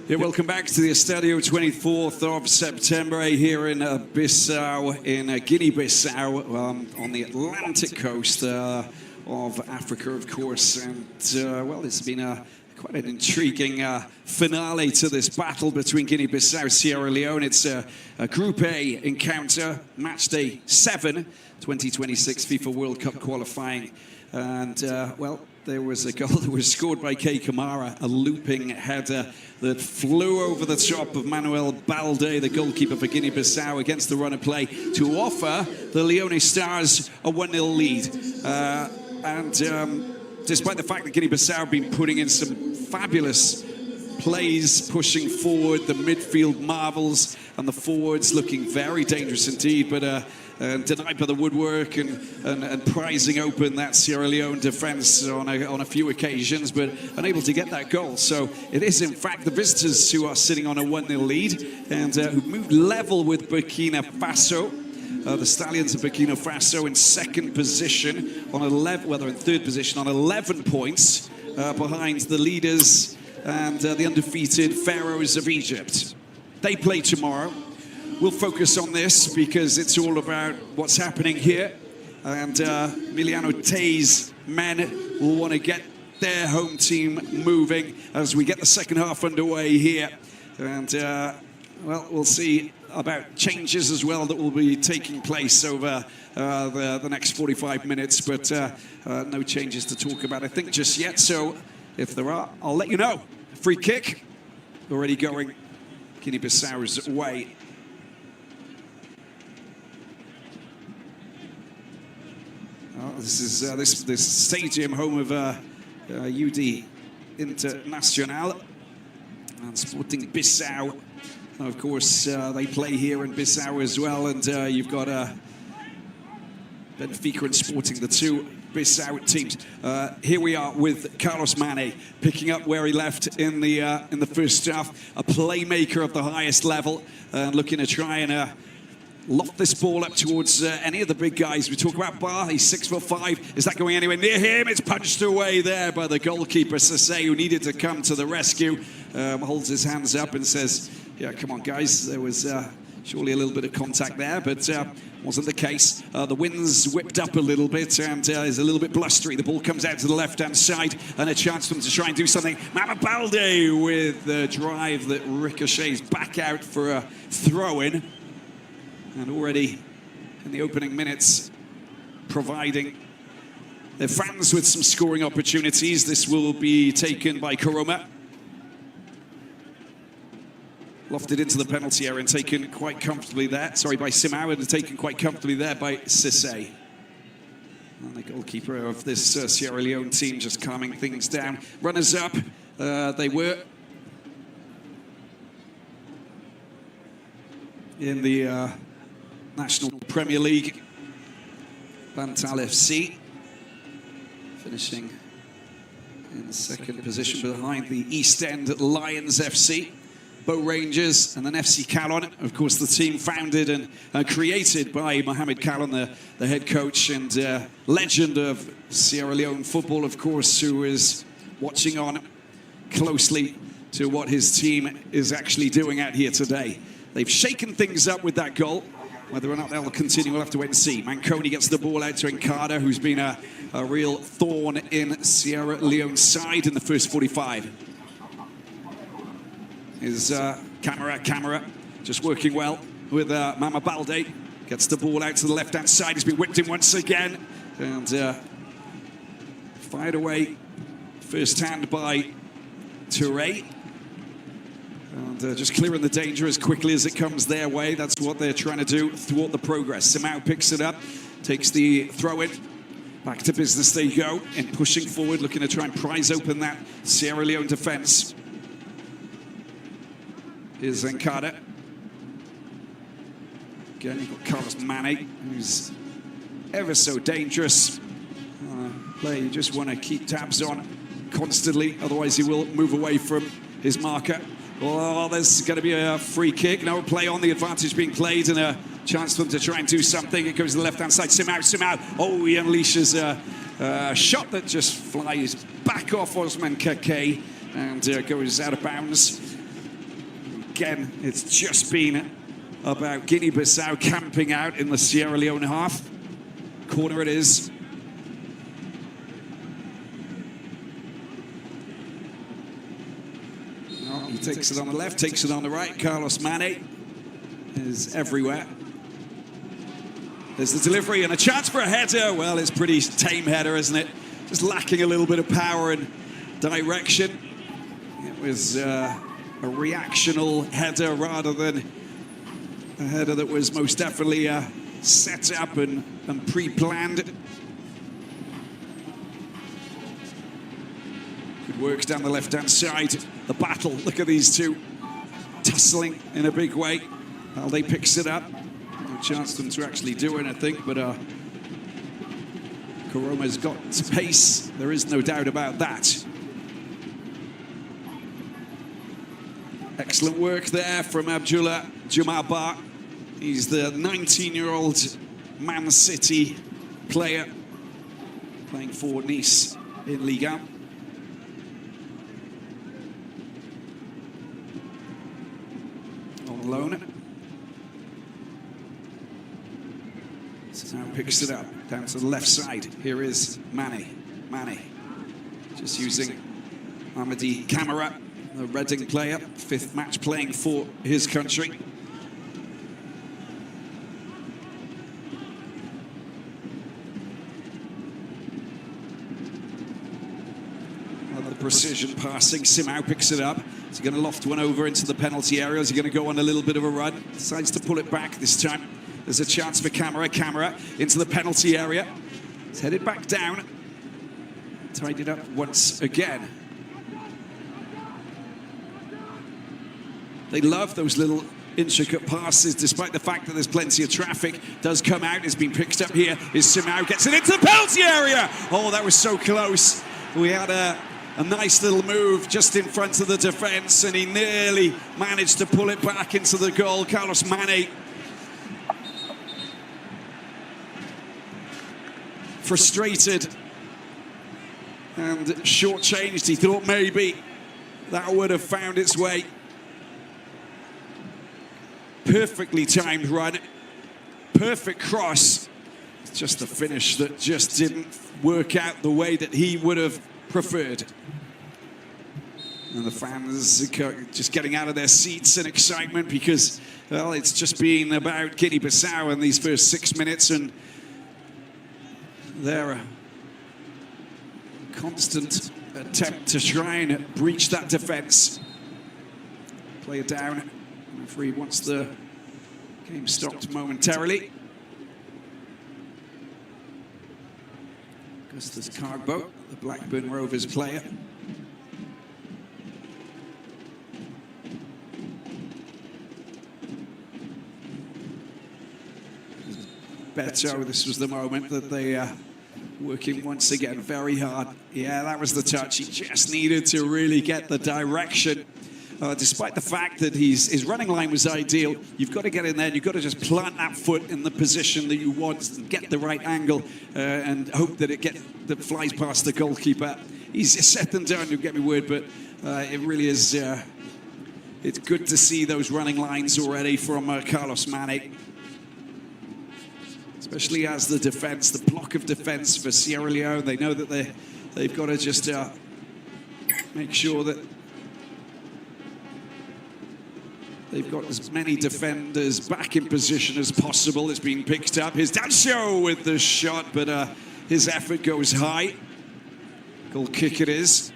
Yeah, welcome back to the Estadio, 24th of September here in Bissau, in Guinea-Bissau, on the Atlantic coast of Africa, of course. And, well, it's been quite an intriguing finale to this battle between Guinea-Bissau and Sierra Leone. It's a Group A encounter, match day 7, 2026 FIFA World Cup qualifying. And, well, there was a goal that was scored by Kay Kamara, a looping header that flew over the top of Manuel Balde, the goalkeeper for Guinea-Bissau, against the run of play to offer the Leone Stars a 1-0 lead. Despite the fact that Guinea-Bissau have been putting in some fabulous plays, pushing forward, the midfield marvels, and the forwards looking very dangerous indeed, but denied by the woodwork and prizing open that Sierra Leone defence on a few occasions, but unable to get that goal. So it is, in fact, the visitors who are sitting on a 1-0 lead and who moved level with Burkina Faso. The Stallions of Burkina Faso in second position on 11, well, they're in third position on 11 points behind the leaders and the undefeated Pharaohs of Egypt. They play tomorrow. We'll focus on this because it's all about what's happening here. And Emiliano Tey's men will want to get their home team moving as we get the second half underway here. And, well, we'll see about changes as well that will be taking place over the next 45 minutes. But no changes to talk about, I think, just yet. So if there are, I'll let you know. Free kick already going Guinea-Bissau's way. This is this stadium, home of UD Internacional and Sporting Bissau. Of course, they play here in Bissau as well, and you've got Benfica and Sporting, the two Bissau teams. Here we are with Carlos Mane picking up where he left in the first half. A playmaker of the highest level, looking to try and loft this ball up towards any of the big guys. We talk about Bar, he's 6'5". Is that going anywhere near him? It's punched away there by the goalkeeper, Sase, who needed to come to the rescue. Holds his hands up and says, yeah, come on, guys. There was surely a little bit of contact there, but wasn't the case. The wind's whipped up a little bit and is a little bit blustery. The ball comes out to the left-hand side and a chance for them to try and do something. Mama Balde with the drive that ricochets back out for a throw-in. And already in the opening minutes, providing their fans with some scoring opportunities. This will be taken by Koroma. Lofted into the penalty area and taken quite comfortably there. Sorry, by Simao, and taken quite comfortably there by Sisse. And the goalkeeper of this Sierra Leone team just calming things down. Runners up, they were in the National Premier League. Bantal FC finishing in the second position behind the East End Lions FC, Bow Rangers, and then FC Calon. Of course, the team founded and created by Mohamed Calon, the head coach and legend of Sierra Leone football, of course, who is watching on closely to what his team is actually doing out here today. They've shaken things up with that goal. Whether or not they'll continue, we'll have to wait and see. Manconi gets the ball out to Encada, who's been a real thorn in Sierra Leone's side in the first 45. Is Camara just working well with Mama Balde. Gets the ball out to the left-hand side. He's been whipped in once again. And fired away first hand by Touré. And just clearing the danger as quickly as it comes their way. That's what they're trying to do, thwart the progress. Simao picks it up, takes the throw-in. Back to business they go, and pushing forward, looking to try and prise open that Sierra Leone defence. Here's Encada. Again, you've got Carlos Mane, who's ever so dangerous. Player you just want to keep tabs on constantly, otherwise he will move away from his marker. Oh, there's going to be a free kick. No play on, the advantage being played, and a chance for them to try and do something. It goes to the left-hand side. Simao. Oh, he unleashes a shot that just flies back off Osman Kake and goes out of bounds. Again, it's just been about Guinea-Bissau camping out in the Sierra Leone half. Corner it is. Oh, he takes it on the left, takes it on the right. Carlos Mane is everywhere. There's the delivery and a chance for a header. Well, it's pretty tame header, isn't it? Just lacking a little bit of power and direction. It was a reactional header rather than a header that was most definitely set up and pre-planned. Good work down the left-hand side. The battle, look at these two tussling in a big way. Alde picks it up. No chance for them to actually do anything, but Koroma's got pace. There is no doubt about that. Excellent work there from Abdullah Jumaba. He's the 19-year-old Man City player playing for Nice in Ligue 1. On loan. So now picks it up down to the left side. Here is Mane. Mane just using Amadi Camara, the Reading player, 5th match playing for his country. The precision passing, Simao picks it up. He's going to loft one over into the penalty area. Is he going to go on a little bit of a run? Decides to pull it back this time. There's a chance for Camara. Camara into the penalty area. He's headed back down. Tied it up once again. They love those little intricate passes, despite the fact that there's plenty of traffic. Does come out, it's been picked up here. Is Simao, gets it into the penalty area. Oh, that was so close. We had a nice little move just in front of the defence, and he nearly managed to pull it back into the goal. Carlos Mane. Frustrated and shortchanged. He thought maybe that would have found its way. Perfectly timed run, perfect cross. It's just the finish that just didn't work out the way that he would have preferred. And the fans just getting out of their seats in excitement because, well, it's just been about Guinea-Bissau in these first 6 minutes, and their constant attempt to try and breach that defence. Play it down. The referee wants the game stopped momentarily. Augustus Carbo, the Blackburn Rovers player. Beto, this was the moment that they working once again very hard. Yeah, that was the touch. He just needed to really get the direction. Despite the fact that his running line was ideal, you've got to get in there and you've got to just plant that foot in the position that you want and get the right angle and hope that that flies past the goalkeeper. Easier said than done, you'll get me word, but it really is, it's good to see those running lines already from Carlos Mane. Especially as the defence, the block of defence for Sierra Leone, they know that they've got to just make sure that they've got as many defenders back in position as possible. It's being picked up. Here's Dancio with the shot, but his effort goes high. Goal kick it is.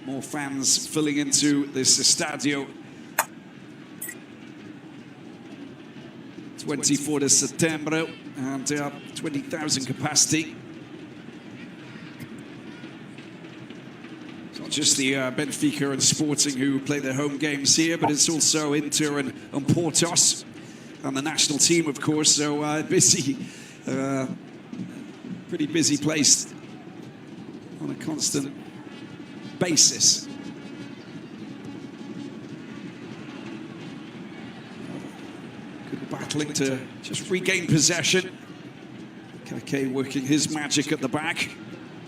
More fans filling into this estadio. 24 de September and 20,000 capacity. It's not just the Benfica and Sporting who play their home games here, but it's also Inter and Portos and the national team, of course. So busy, pretty busy place on a constant basis. Battling to just regain possession. Kake working his magic at the back.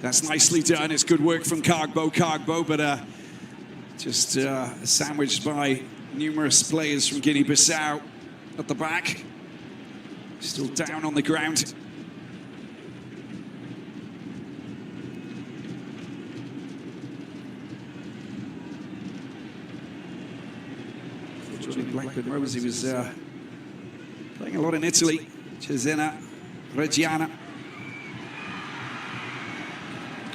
That's nicely done. It's good work from Carbo, but just sandwiched by numerous players from Guinea-Bissau at the back. Still down on the ground. Blackburn Rovers, he was playing a lot in Italy. Cesena, Reggiana.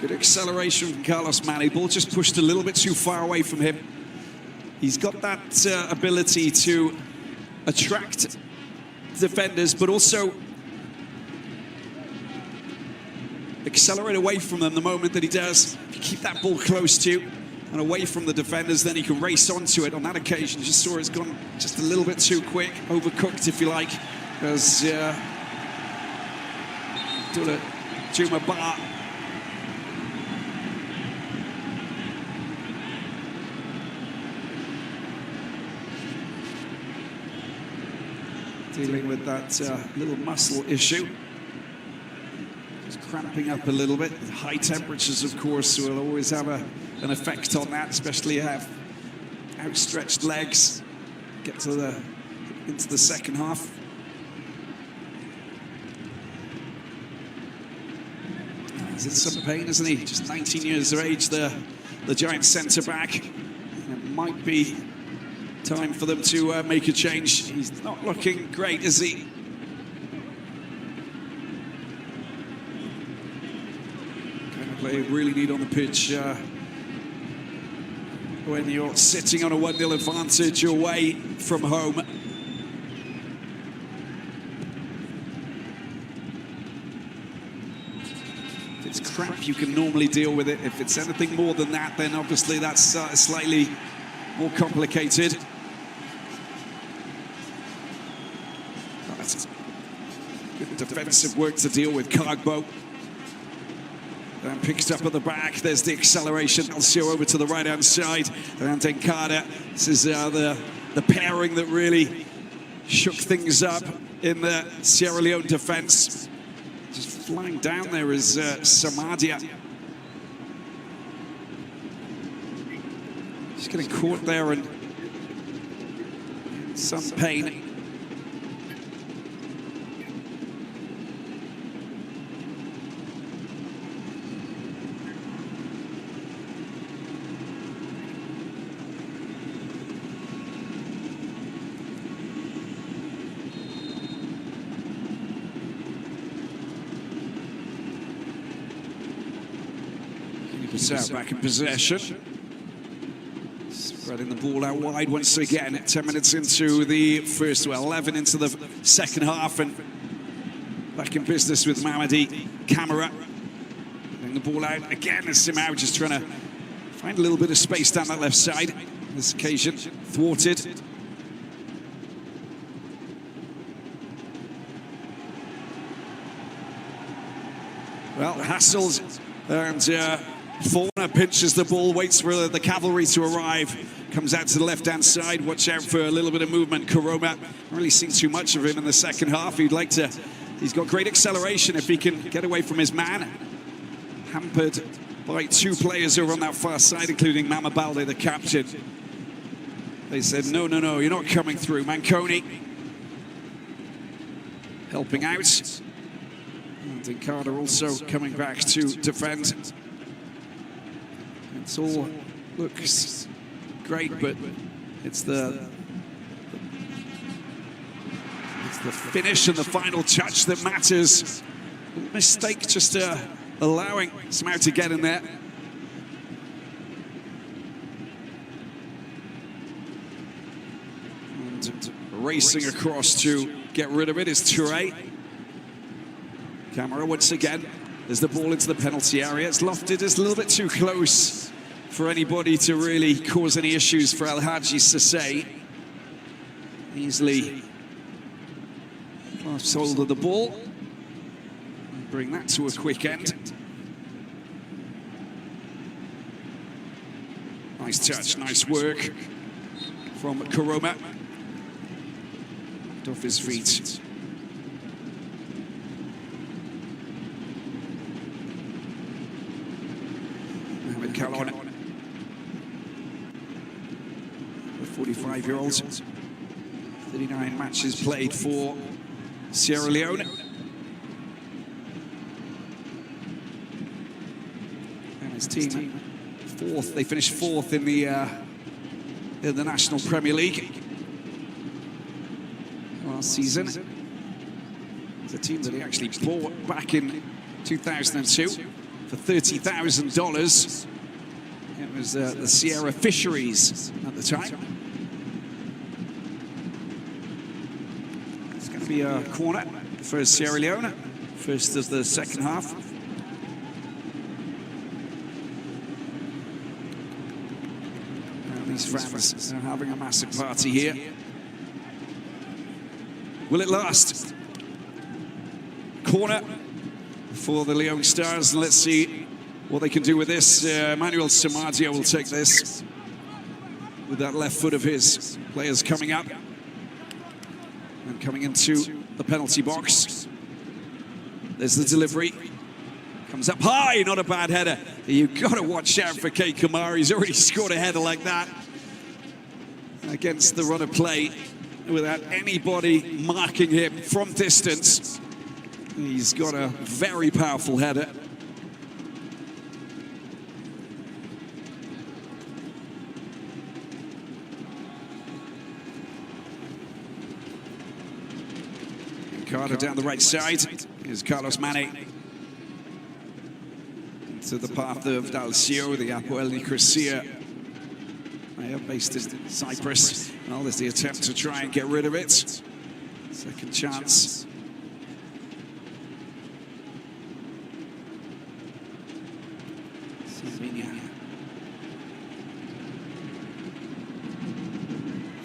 Good acceleration from Carlos Mane. Ball just pushed a little bit too far away from him. He's got that ability to attract defenders, but also accelerate away from them the moment that he does. If you keep that ball close to you and away from the defenders, then he can race onto it. On that occasion, just saw it's gone just a little bit too quick, overcooked, if you like, as Juma Bar dealing with that little muscle issue. Just cramping up a little bit. High temperatures, of course, will always have an effect on that, especially you have outstretched legs. Get to into the second half. He's in some pain, isn't he? Just 19 years of age, the giant centre-back. It might be time for them to make a change. He's not looking great, is he? Kind of play you really need on the pitch when you're sitting on a 1-0 advantage away from home. If it's crap, you can normally deal with it. If it's anything more than that, then obviously that's slightly more complicated. That's good defensive work to deal with. Cargbo and picked up at the back. There's the acceleration. Alcio over to the right-hand side. And Denkada. This is the pairing that really shook things up in the Sierra Leone defense. Just flying down there is Samadia. Just getting caught there and some pain. Back in possession. Spreading the ball out wide once again. 10 minutes into the first, 11 into the second half, and back in business with Mamadi Camara. Getting the ball out again. Simao just trying to find a little bit of space down that left side. This occasion thwarted. Well, hassles and Fauna pinches the ball, waits for the cavalry to arrive. Comes out to the left-hand side. Watch out for a little bit of movement. Karoma, haven't really seen too much of him in the second half. He'd like to. He's got great acceleration if he can get away from his man. Hampered by two players who are on that far side, including Mama Balde, the captain. They said, no, you're not coming through. Manconi helping out. And Denkada also coming back to defend. It all looks great, but it's the finish and the final touch that matters. Mistake just allowing Smau to get in there. And racing across to get rid of it is Touré. Camera once again. There's the ball into the penalty area. It's lofted, it's a little bit too close for anybody to really cause any issues for El Hadji Sase. Easily clasps hold of the ball. Bring that to a quick end. Nice touch, nice work from Karoma. Off his feet. 45-year-old. 39 matches played for Sierra Leone. And his team, fourth. They finished fourth in the National Premier League last season. It's a team that he actually bought back in 2002 for $30,000. It was the Sierra Fisheries at the time. It's going to be a corner for Sierra Leone, first of the second half. And these fans are having a massive party here. Will it last? Corner for the Leone Stars. Let's see what they can do with this. Manuel Samadio will take this with that left foot of his. Players coming up and coming into the penalty box. There's the delivery. Comes up high, not a bad header. You've got to watch out for Kei Kamara. He's already scored a header like that against the run of play without anybody marking him from distance. He's got a very powerful header. Carter down the right side. Here's Carlos Mane. Into the path of Dalcio, the Apoel Nicosia. They are based in Cyprus. Well, there's the attempt to try and get rid of it. Second chance.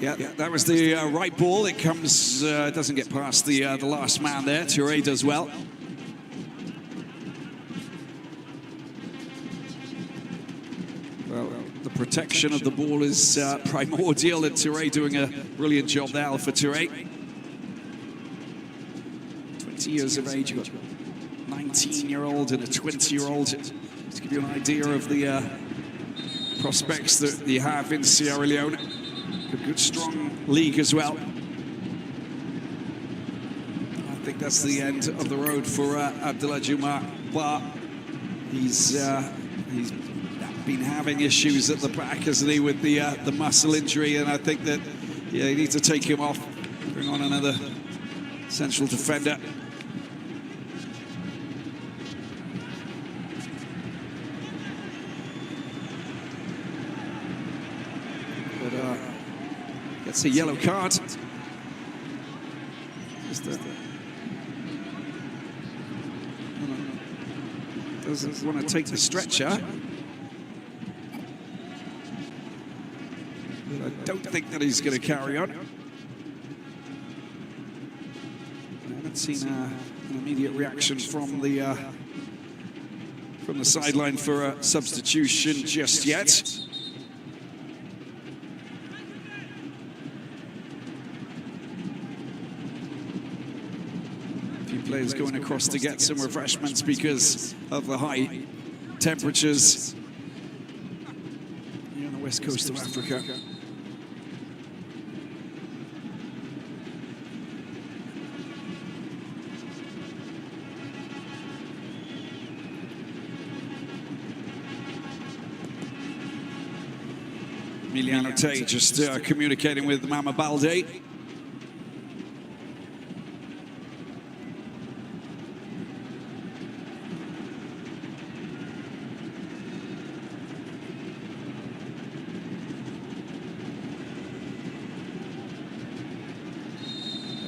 Yeah, that was the right ball. It comes, doesn't get past the last man there. Touré does well. Well, the protection of the ball is primordial, and Touré doing a brilliant job there. Alpha Touré, 20 years of age. You've got a 19-year-old and a 20-year-old. To give you an idea of the prospects that you have in Sierra Leone. A good, strong league as well. I think that's the end of the road for Abdullah Juma Ba. He's been having issues at the back, hasn't he, with the muscle injury, and I think that you need to take him off, bring on another central defender. It's a yellow card. Doesn't want to take the stretcher. But I don't think that he's going to carry on. I haven't seen an immediate reaction from the sideline for a substitution just yet. Players going across to get some refreshments because of the high temperatures here on the west coast of Africa. Emiliano Tay just communicating with Mama Balde.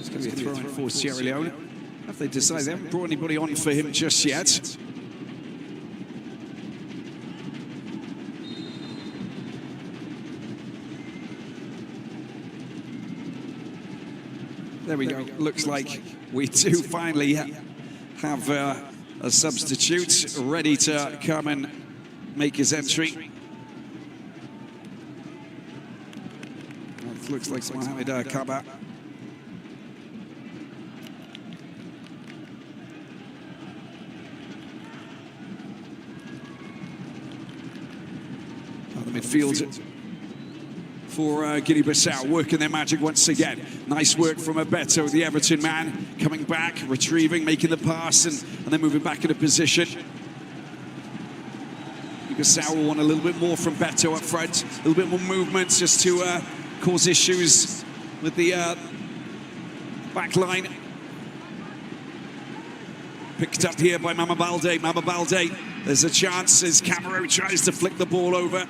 Going to be a throw-in for Sierra Leone. If they decide they haven't brought anybody on for him just yet. There we go. Looks like we do finally have a substitute ready to come and make his entry. It looks like Mohamed Kaba. The midfield for Guinea-Bissau, working their magic once again. Nice work from Abeto, the Everton man, coming back, retrieving, making the pass, and then moving back into position. Guinea-Bissau will want a little bit more from Beto up front, a little bit more movement just to cause issues with the back line. Picked up here by Mama Balde. Mama Balde, there's a chance as Camero tries to flick the ball over.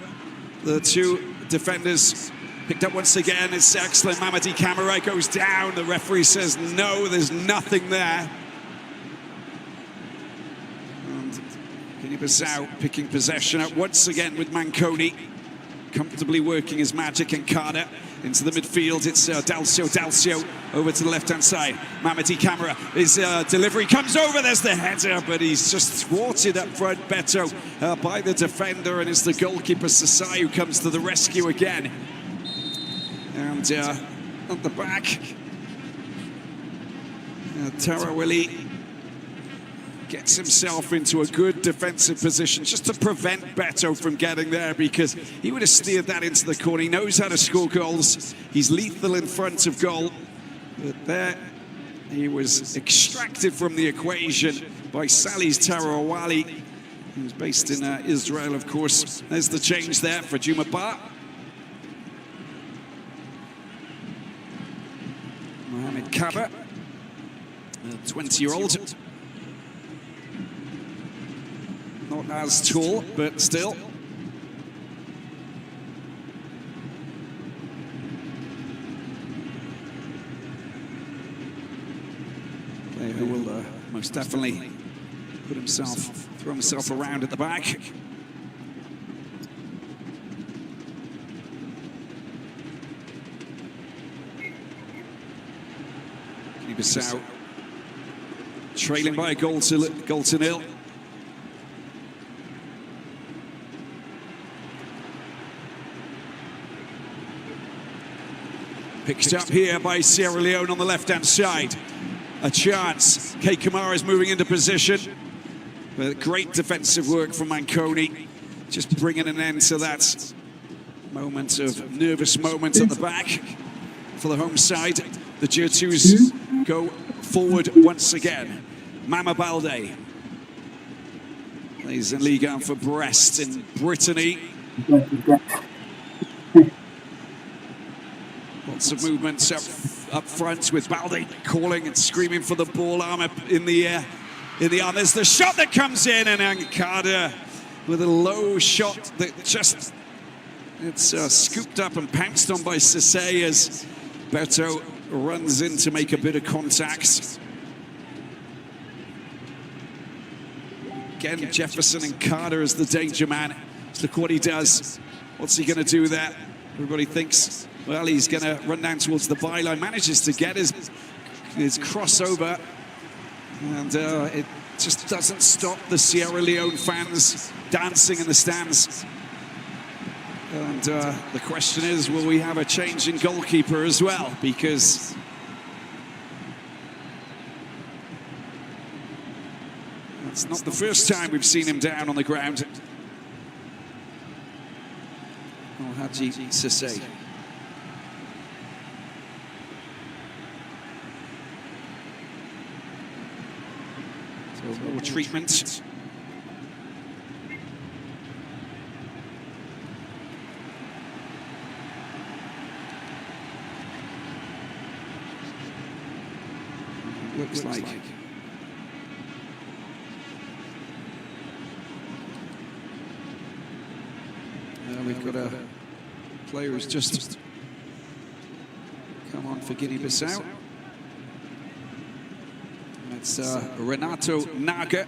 The two defenders picked up once again. It's excellent. Mamadi Camara goes down. The referee says no, there's nothing there. And Guinea-Bissau picking possession up once again with Manconi, comfortably working his magic, and Carter into the midfield. It's Dalcio over to the left-hand side. Mamadi Camara, his delivery comes over. There's the header, but he's just thwarted up front, Beto, by the defender, and it's the goalkeeper, Sasai, who comes to the rescue again. And at the back, Tarawili gets himself into a good defensive position just to prevent Beto from getting there, because he would have steered that into the corner. He knows how to score goals. He's lethal in front of goal. But there, he was extracted from the equation by Salih's Tarawali, who's based in Israel, of course. There's the change there for Juma Ba. Mohamed Kaba, a 20-year-old. Not as tall, but still. Player who will most definitely throw himself around at the back. Guinea-Bissau trailing by a goal to nil. Picked up here by Sierra Leone on the left-hand side. A chance. Kei Kamara is moving into position. But great defensive work from Manconi. Just bringing an end to that nervous moment at the back for the home side. The Jertus go forward once again. Mama Balde plays in Ligue 1 for Brest in Brittany. Lots of movements up front with Balde calling and screaming for the ball arm up in the air. There's the shot that comes in, and Ankada with a low shot that just scooped up and pounced on by Sisse as Beto runs in to make a bit of contact. Again, Jefferson and Carter as the danger man. Let's look what he does. What's he going to do there? Everybody thinks, well, he's going to run down towards the byline. Manages to get his crossover. And it just doesn't stop the Sierra Leone fans dancing in the stands. And the question is, will we have a change in goalkeeper as well? Because it's not the first time we've seen him down on the ground. Haji Sisse. So more treatment. Looks like we've got a player who's just come on for Guinea-Bissau. It's Renato Naga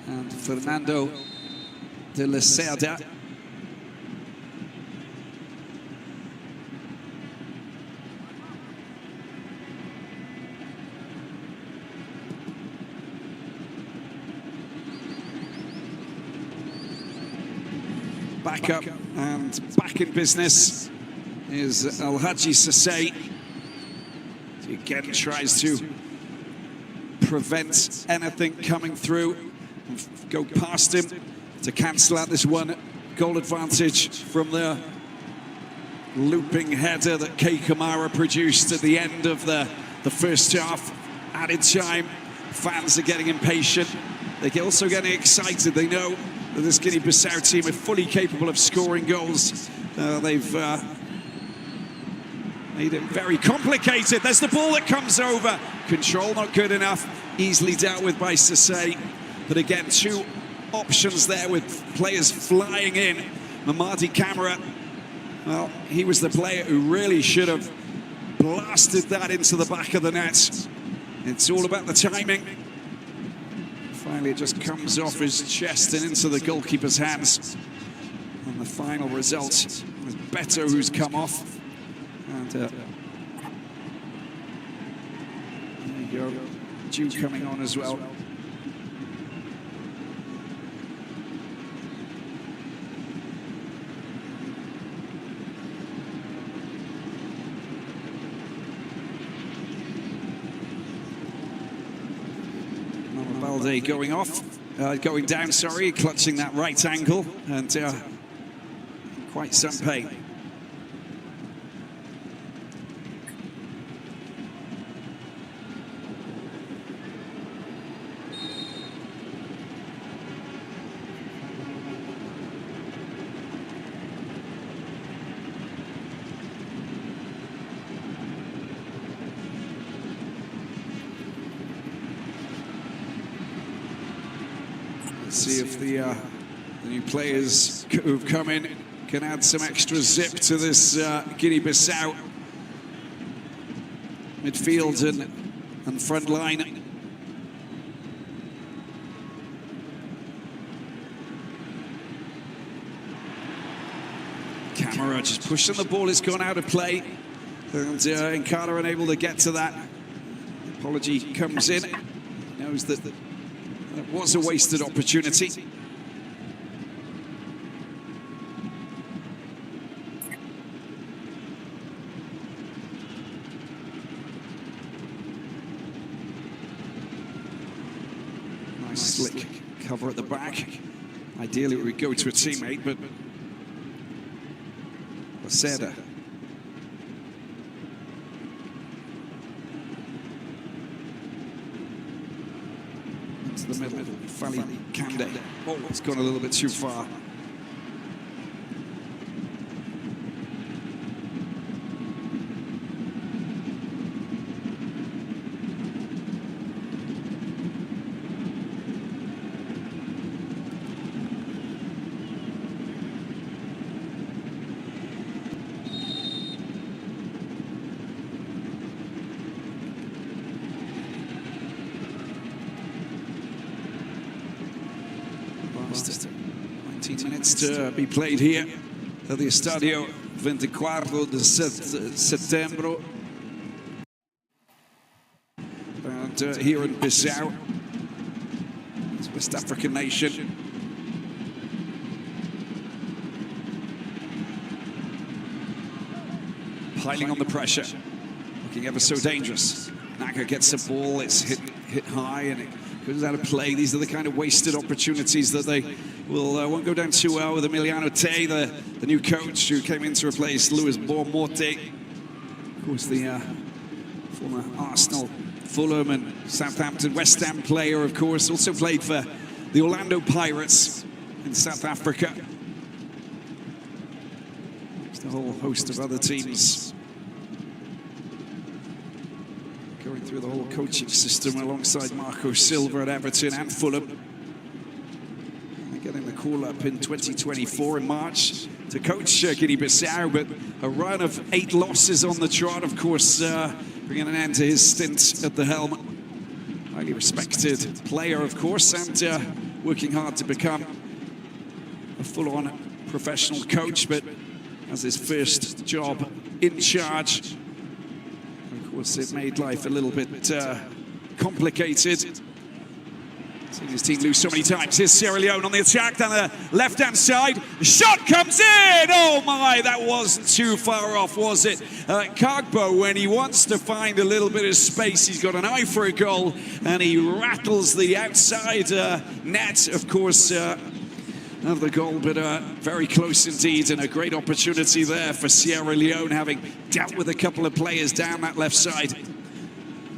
and Fernando de la Cerda. Back up and back in business is Alhaji Sisse. He again tries to prevent anything coming through, go past him to cancel out this one goal advantage from the looping header that Kei Kamara produced at the end of the first half. Added time, fans are getting impatient. They're also getting excited. They know that this Guinea-Bissau team are fully capable of scoring goals. They've made it very complicated. There's the ball that comes over. Control not good enough. Easily dealt with by Sase. But again, two options there with players flying in. Mamadi Camara, well, he was the player who really should have blasted that into the back of the net. It's all about the timing. Finally, it just comes off his chest and into the goalkeeper's hands. And the final result is Beto, who's come off. And there you go, Jew coming on as well. Balde going off, going down, sorry, clutching that right ankle, and quite some pain. See if the new players who've come in can add some extra zip to this Guinea-Bissau midfield and front line. Camara just pushing the ball, it's gone out of play, and Nkala unable to get to that. Apology comes in, knows that it was a wasted opportunity. Nice slick cover at the back. Ideally it would go to a teammate, but Laceda. The middle, Fali Kande. Oh, it's gone a little bit too far. Last 19 minutes to be played here at the Estadio 24 de Setembro. And here in Bissau, it's West African nation. Piling on the pressure, looking ever so dangerous. Naka gets the ball, it's hit high and it goes out of play. These are the kind of wasted opportunities that they won't go down too well with Emiliano Tay, the new coach who came in to replace Luis Bormorte. Of course, the former Arsenal, Fulham and Southampton, West Ham player, of course. Also played for the Orlando Pirates in South Africa. There's a whole host of other teams going through the whole coaching system alongside Marco Silva at Everton and Fulham. They're getting the call up in 2024 in March to coach Guinea-Bissau, but a run of 8 losses on the trot, of course, bringing an end to his stint at the helm. Highly respected player, of course, and working hard to become a full-on professional coach, but as his first job in charge, of course, it made life a little bit complicated. Seen his team lose so many times. Here's Sierra Leone on the attack down the left-hand side. The shot comes in! Oh my, that wasn't too far off, was it? Kagbo, when he wants to find a little bit of space, he's got an eye for a goal, and he rattles the outside net. Of course, of the goal, but very close indeed, and a great opportunity there for Sierra Leone, having dealt with a couple of players down that left side.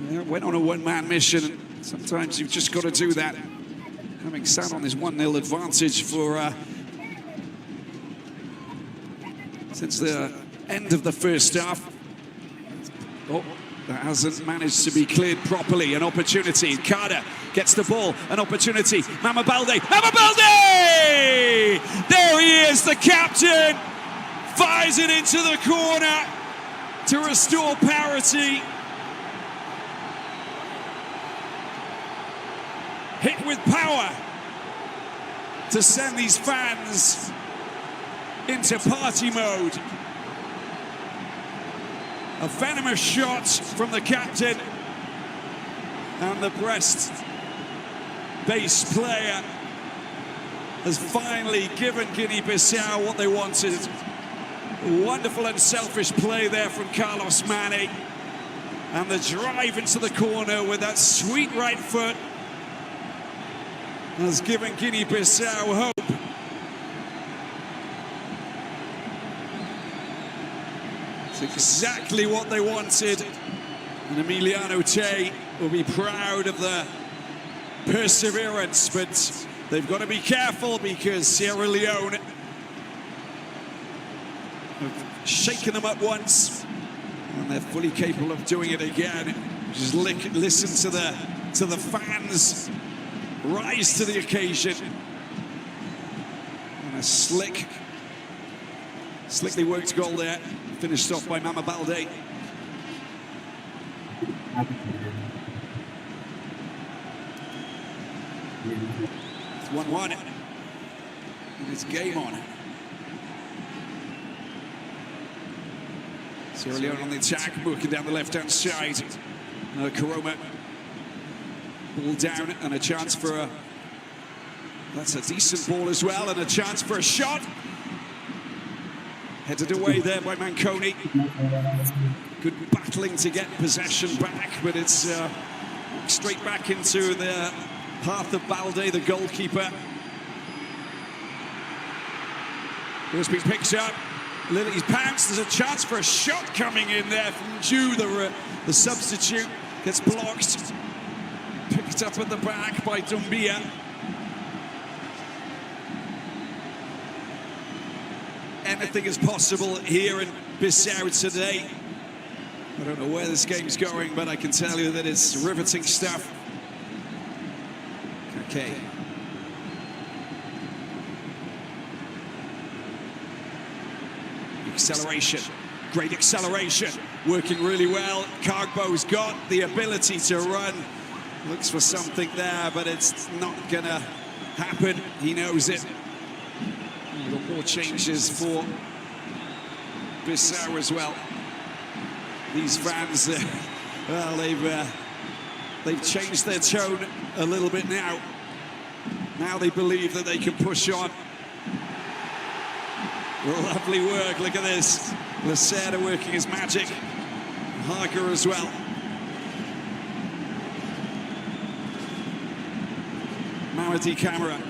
Yeah, went on a one-man mission. Sometimes you've just got to do that. Having sat on this 1-0 advantage for since the end of the first half. Oh, that hasn't managed to be cleared properly. An opportunity. Carter gets the ball. An opportunity. Mama Balde. Mama Balde! There he is, the captain. Fires it into the corner to restore parity. Hit with power to send these fans into party mode. A venomous shot from the captain, and the Brest base player has finally given Guinea-Bissau what they wanted. A wonderful unselfish play there from Carlos Mane, and the drive into the corner with that sweet right foot has given Guinea-Bissau hope. It's exactly what they wanted, and Emiliano Tay will be proud of the perseverance, but they've got to be careful because Sierra Leone have shaken them up once, and they're fully capable of doing it again. Just listen to the fans rise to the occasion. And a slickly worked goal there, finished off by Mama Balde. It's 1-1, and it's game on. Sierra Leone on the attack, working down the left-hand side. Karoma, ball down, and a chance for a... That's a decent ball as well, and a chance for a shot. Headed away there by Manconi. Good battling to get possession back, but it's straight back into the path of Balde, the goalkeeper. Ball's been picked up. Lily's pounced. There's a chance for a shot coming in there from Ju, the substitute. Gets blocked. Picked up at the back by Doumbia. Anything is possible here in Bissau today. I don't know where this game's going, but I can tell you that it's riveting stuff. Okay. Acceleration, great acceleration, working really well. Cargbo's got the ability to run. Looks for something there, but it's not gonna happen. He knows it. We've got more changes for Bissau as well. These fans, well, they've changed their tone a little bit now. Now they believe that they can push on. Lovely work, look at this. Lacerda working his magic. Harker as well. Mamadi Camara.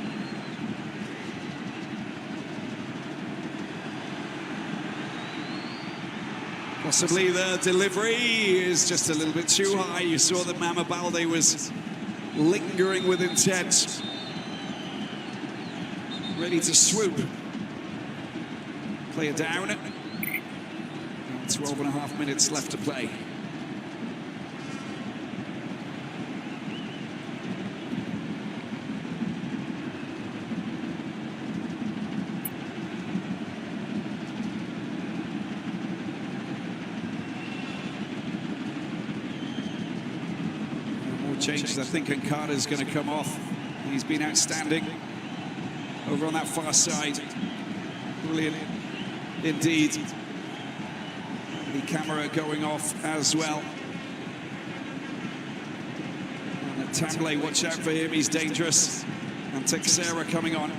Possibly the delivery is just a little bit too high. You saw that Mama Balde was lingering with intent. Ready to swoop. Player down. 12.5 minutes left to play. More changes, I think, and Carter's going to come off. He's been outstanding over on that far side. Brilliant. Indeed. The camera going off as well. And Tamble, watch out for him, he's dangerous. And Texera coming on.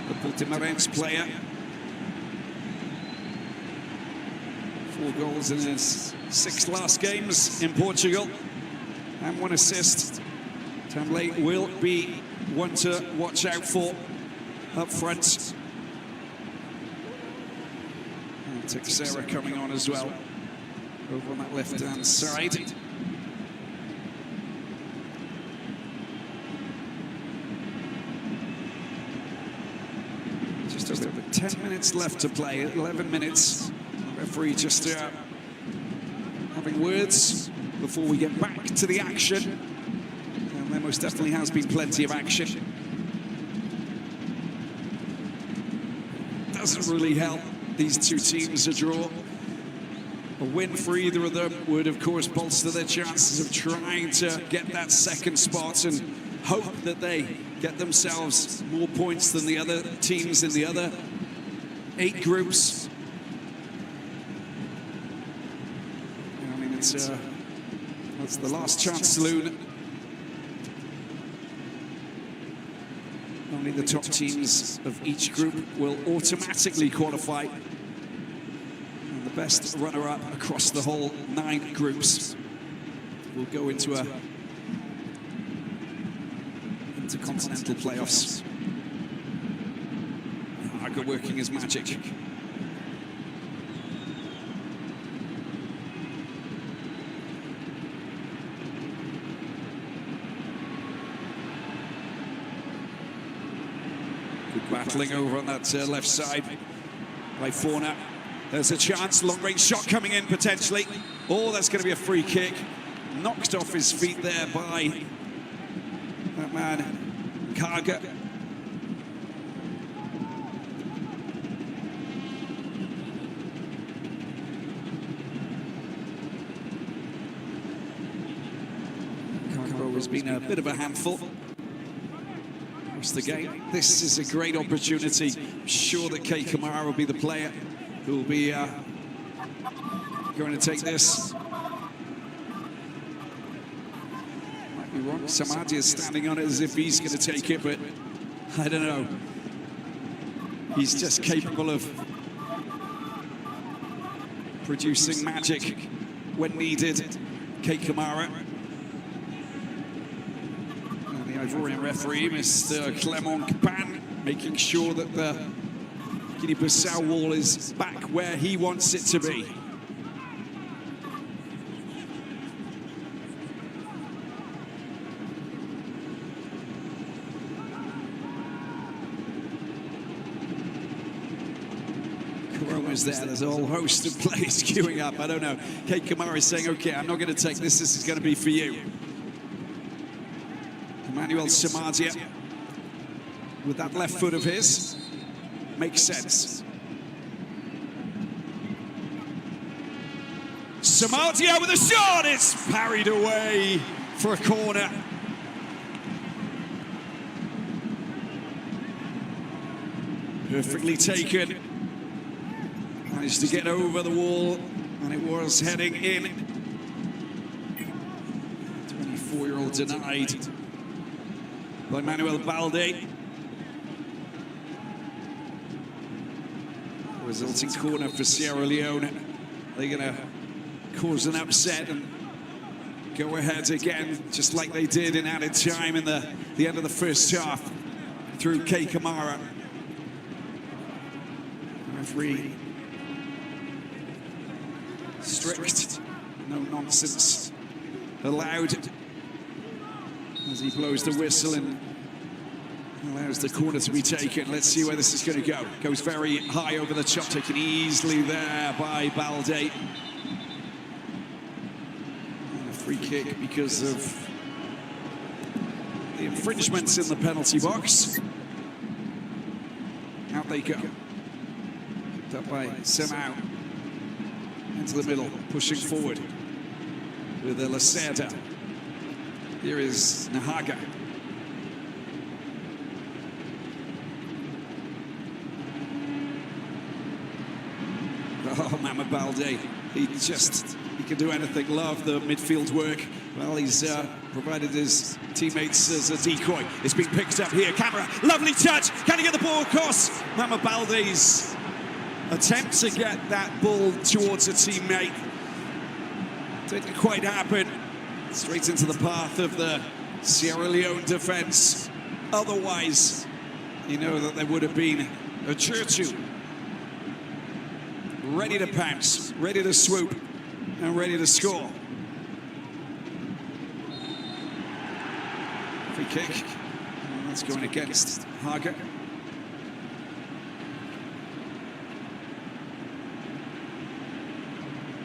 The Portimarense player. 4 goals in his 6 last games in Portugal. and 1 assist. Tamley will be one to watch out for up front. And Teixeira coming on as well, over on that left-hand side. Just over 10 minutes left to play, 11 minutes. The referee just having words before we get back to the action. And there most definitely has been plenty of action. Doesn't really help these two teams a draw. A win for either of them would, of course, bolster their chances of trying to get that second spot and hope that they get themselves more points than the other teams in the other 8 groups. I mean, that's the last chance saloon. Only the top teams of each group will automatically qualify. And the best runner-up across the whole 9 groups will go into a intercontinental playoffs. Haga working his magic. Good battling over on that left side by Fauna. There's a chance, long-range shot coming in potentially. Oh, that's going to be a free kick. Knocked off his feet there by that man, Haga. Has been a bit of a handful across the game. This is a great opportunity. I'm sure that Kei Kamara will be the player who will be going to take this. Might be wrong. Samadia is standing on it as if he's going to take it, but I don't know. He's just capable of producing magic when needed. Kei Kamara. Ivorian referee, Mr. Clement Capan, making sure that the Guinea-Bissau wall is back where he wants it to be. Karoma's there, there's a whole host of players queuing up. I don't know. Kei Kamara is saying, okay, I'm not going to take this is going to be for you. Emmanuel Samadia, with that left foot of his, makes sense. Samadia with a shot, it's parried away for a corner. Perfectly taken. Managed to get over the wall, and it was heading in. 24-year-old denied by Manuel Balde. Resulting corner for Sierra Leone. They're going to cause an upset and go ahead again, just like they did in added time in the end of the first half through Kei Kamara. Referee strict, no nonsense allowed, as he blows the whistle and allows the corner to be taken. Let's see where this is going to go. Goes very high over the top, taken easily there by Balde. And a free kick because of the infringements in the penalty box. Out they go. Picked up by Semau. Into the middle, pushing forward with a Lacerda. Here is Nahaga. Oh, Mama Balde, he can do anything. Love the midfield work. Well, he's provided his teammates as a decoy. It's been picked up here. Camera, lovely touch. Can he get the ball across? Mama Balde's attempt to get that ball towards a teammate didn't quite happen. Straight into the path of the Sierra Leone defence. Otherwise, you know that there would have been a Churchill ready to pounce, ready to swoop, and ready to score. Free kick. That's going against Hager.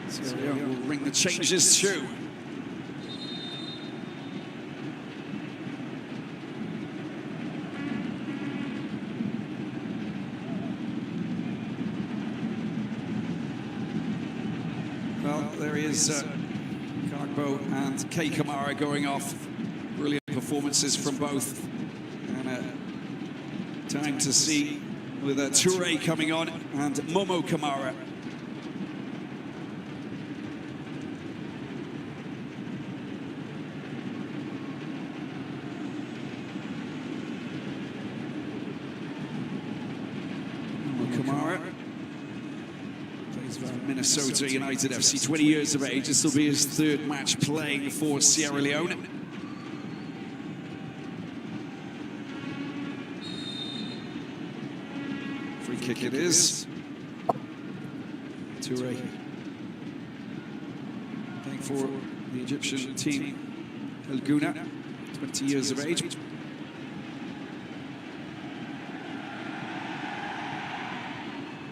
Sierra Leone will ring the changes through. Well, there is Kagbo and K. Kamara going off. Brilliant performances from both. And time to see with Toure coming on and Momo Kamara. Minnesota United FC, 20 years of age. This will be his third match playing for Sierra Leone. Free kick it is. Toure playing for the Egyptian team. El Guna, 20 years of age.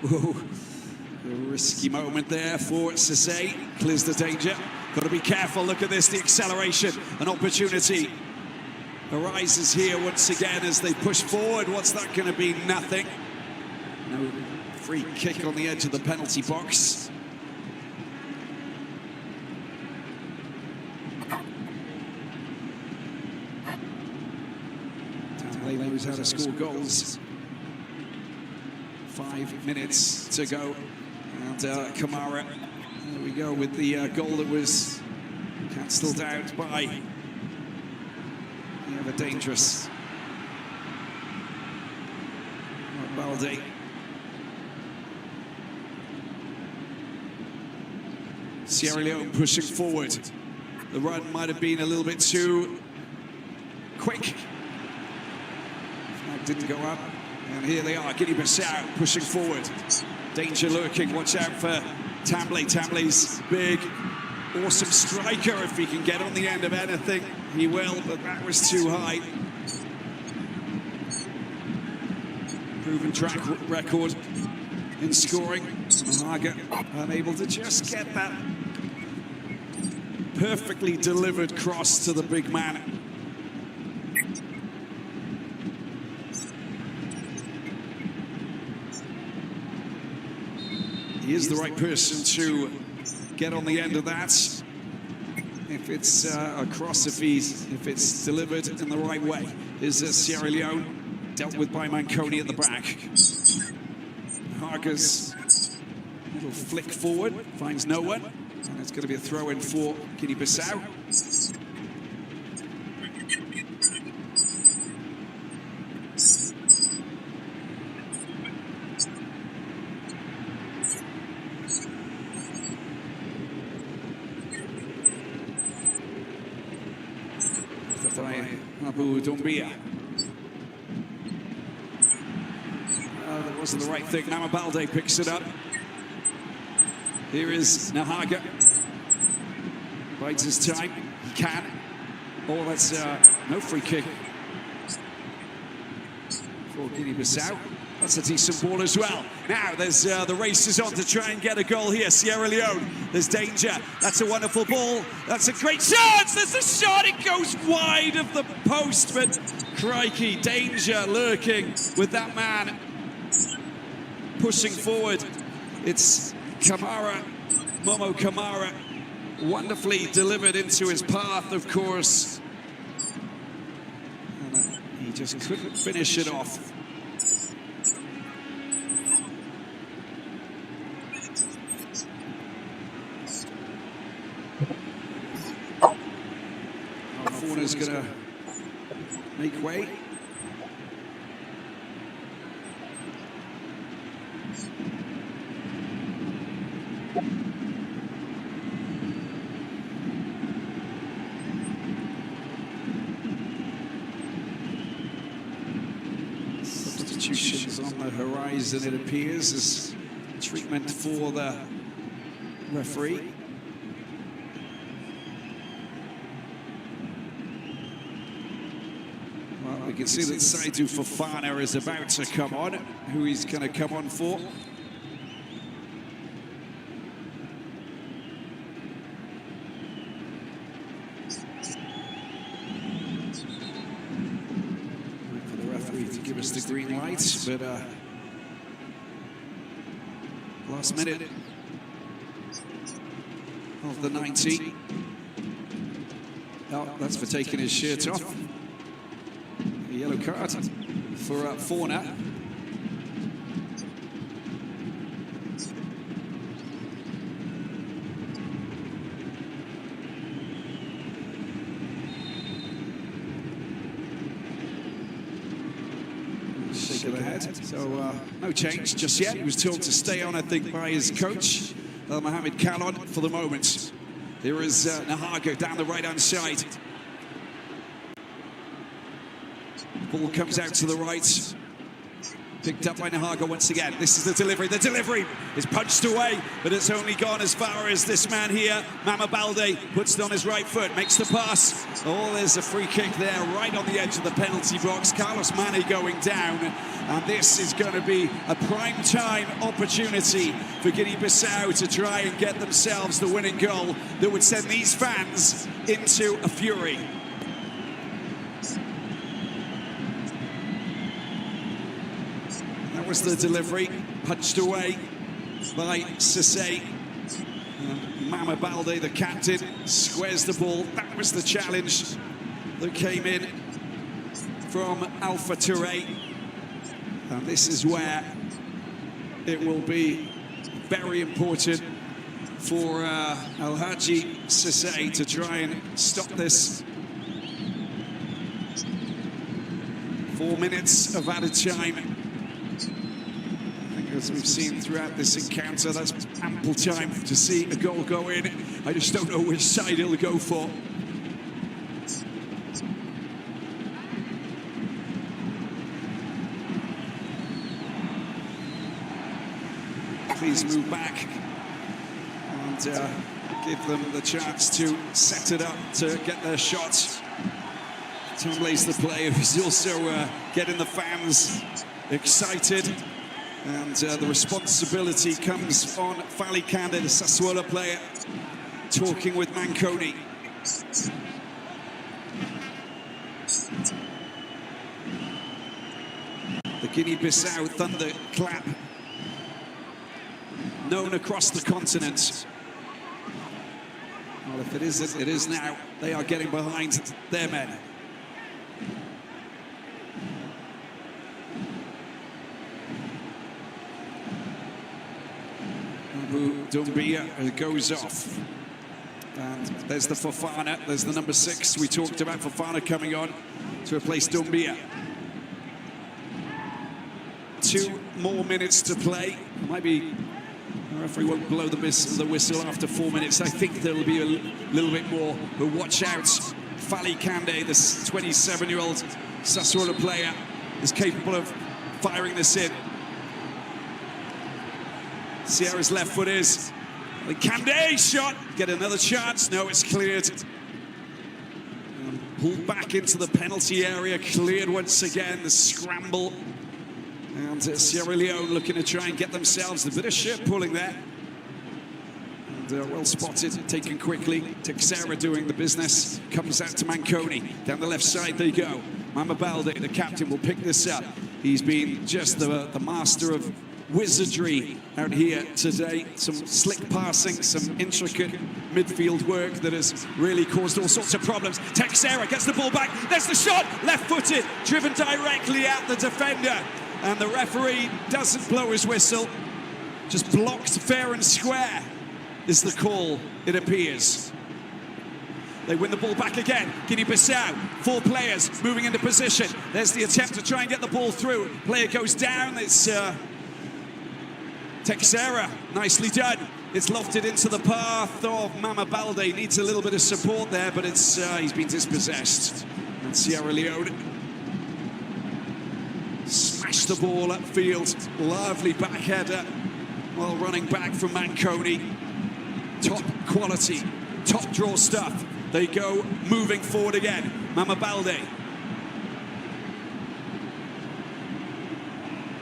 Whoa. A risky moment there for Cisse. Clears the danger. Got to be careful. Look at this, the acceleration. An opportunity arises here once again as they push forward. What's that going to be? Nothing. No free kick on the edge of the penalty box. They knows how to score goals. 5 minutes to go. And Kamara, there we go, with the goal that was cancelled out by the ever dangerous Balde. Sierra Leone pushing forward. The run might have been a little bit too quick. That didn't go up. And here they are, Guinea-Bissau pushing forward. Danger lurking, watch out for Tamble. Tamble's big, awesome striker. If he can get on the end of anything, he will, but that was too high. Proven track record in scoring. Hager unable to just get that perfectly delivered cross to the big man. He is the right person to get on the end of that. If it's a cross, if it's delivered in the right way, is Sierra Leone dealt with by Manconi at the back. Hager's little flick forward finds no one, and it's going to be a throw-in for Guinea-Bissau. Abu Doumbia. That wasn't the right thing. Namabalde picks it up. Here is Nahaga. Bides his time. He can. Oh, that's no free kick for Guinea-Bissau. That's a decent ball as well. Now there's the race is on to try and get a goal here. Sierra Leone, there's danger. That's a wonderful ball. That's a great chance. There's a shot. It goes wide of the post, but crikey, danger lurking with that man pushing forward. It's Kamara, Momo Kamara, wonderfully delivered into his path, of course. And he just couldn't finish it off. Fauna's going to make way. Substitutions on the horizon, it appears, as treatment for the referee. Well, we can see that Saïdou Fofana is about to come on. Who he's going to come on for? For the referee to give us the green light, but last minute of the 90. Oh, that's for taking his shirt off. A yellow card for Fauna. Shake of the head. So no change just yet. He was told to stay on, I think, by his coach, Mohamed Kallon, for the moment. There is Nahago down the right-hand side. Ball comes out to the right. Picked up by Nahago once again. This is the delivery. The delivery is punched away, but it's only gone as far as this man here, Mama Balde, puts it on his right foot, makes the pass. Oh, there's a free kick there, right on the edge of the penalty box. Carlos Mane going down, and this is going to be a prime time opportunity for Guinea-Bissau to try and get themselves the winning goal that would send these fans into a fury. That was the delivery, punched away by Cissé. Mama Balde, the captain, squares the ball. That was the challenge that came in from Alpha Touré. And this is where it will be very important for Alhaji Cissé to try and stop this. 4 minutes of added time. As we've seen throughout this encounter, that's ample time to see a goal go in. I just don't know which side he'll go for. Please move back and give them the chance to set it up to get their shots. Tomblay's the player who's also getting the fans excited. And the responsibility comes on Fally Kande, the Sassuolo player, talking with Manconi. The Guinea-Bissau thunderclap, known across the continent. Well, if it isn't, it is now. They are getting behind their men. Doumbia goes off. And there's the Fofana, there's the number 6. We talked about Fofana coming on to replace Doumbia. 2 more minutes to play. Might be, the referee won't blow the whistle after 4 minutes. I think there'll be a little bit more, but watch out. Fally Kande, this 27-year-old Sassuolo player, is capable of firing this in. Sierra's left foot is. Kande shot, get another chance. No, it's cleared. Pulled back into the penalty area, cleared once again. The scramble. And Sierra Leone looking to try and get themselves a bit of ship pulling there. And well spotted, taken quickly. Texera doing the business. Comes out to Manconi. Down the left side they go. Mama Balde, the captain, will pick this up. He's been just the master of wizardry out here today. Some slick passing, some intricate midfield work that has really caused all sorts of problems. Texera gets the ball back. There's the shot, left-footed, driven directly at the defender. And the referee doesn't blow his whistle. Just blocked fair and square is the call, it appears. They win the ball back again. Guinea-Bissau, 4 players moving into position. There's the attempt to try and get the ball through. Player goes down. It's Texera, nicely done. It's lofted into the path of Mama Balde. Needs a little bit of support there, but it's he's been dispossessed. And Sierra Leone smashed the ball upfield. Lovely back header while running back from Manconi. Top quality, top draw stuff. They go moving forward again. Mama Balde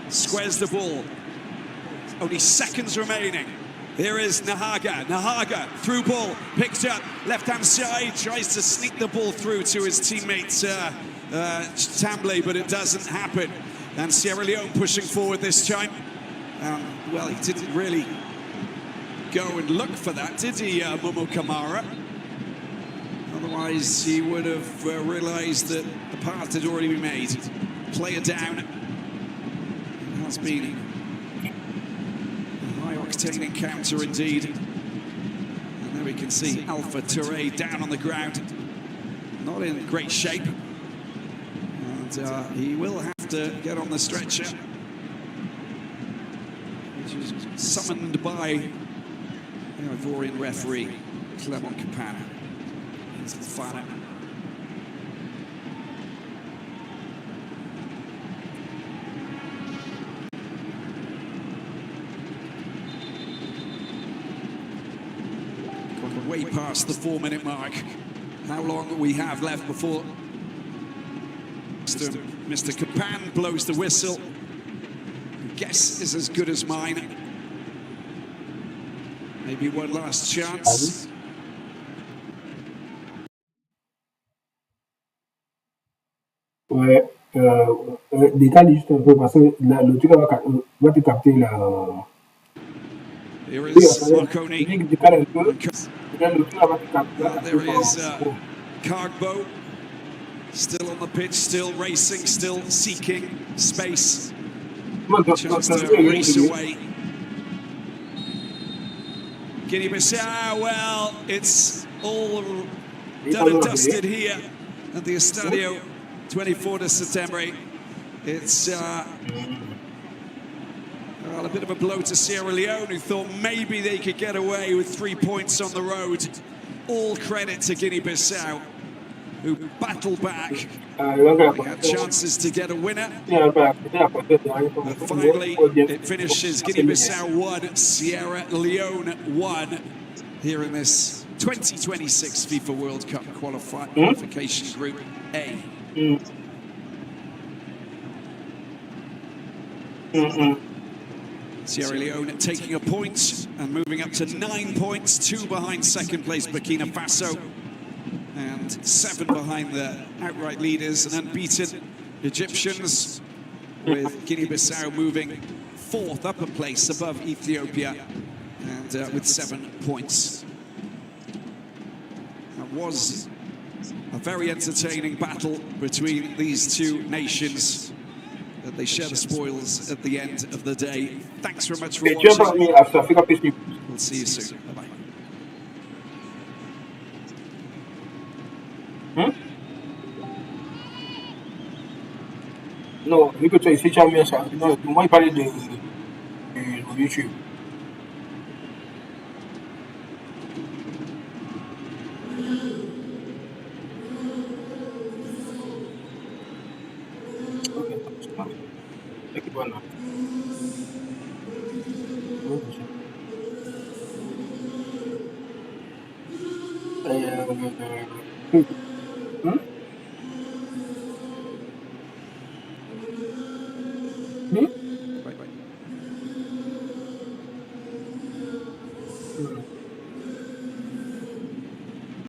squares the ball. Only seconds remaining. Here is Nahaga. Nahaga, through ball, picked up, left-hand side, tries to sneak the ball through to his teammate Tamble, but it doesn't happen. And Sierra Leone pushing forward this time. Well, he didn't really go and look for that, did he, Momo Kamara? Otherwise, he would have realised that the pass had already been made. Player down. It has been a high-octane encounter indeed. And there we can see Alpha Touré down on the ground. Not in great shape. And he will have to get on the stretcher, which is summoned by the Ivorian referee, Clement Capana. He's the final. Gone way past the 4-minute mark. How long do we have left before Mr. Capan blows the whistle? Guess is as good as mine. Maybe one last chance. Ouais, décale juste un peu parce que le truc va te capter la. Here is Marconi. Décale un peu. Le truc va te capter. There is Cargbo. Still on the pitch, still racing, still seeking space. Chance to race away. Guinea-Bissau, well, it's all done and dusted here at the Estadio 24 de Septembre. It's well, a bit of a blow to Sierra Leone, who thought maybe they could get away with 3 points on the road. All credit to Guinea-Bissau, who battled back. They had chances to get a winner. But finally, it finishes Guinea-Bissau 1, Sierra Leone 1 here in this 2026 FIFA World Cup qualification Group A. Sierra Leone taking a point and moving up to 9 points, 2 behind second place Burkina Faso, and 7 behind the outright leaders and unbeaten Egyptians, with Guinea-Bissau moving 4th upper place above Ethiopia and with 7 points. That was a very entertaining battle between these two nations. They share the spoils at the end of the day. Thanks very much for watching. We'll see you soon. Bye-bye. Non, vu que tu as essayé de charmer ça, non, moi il parlait de YouTube. Ok,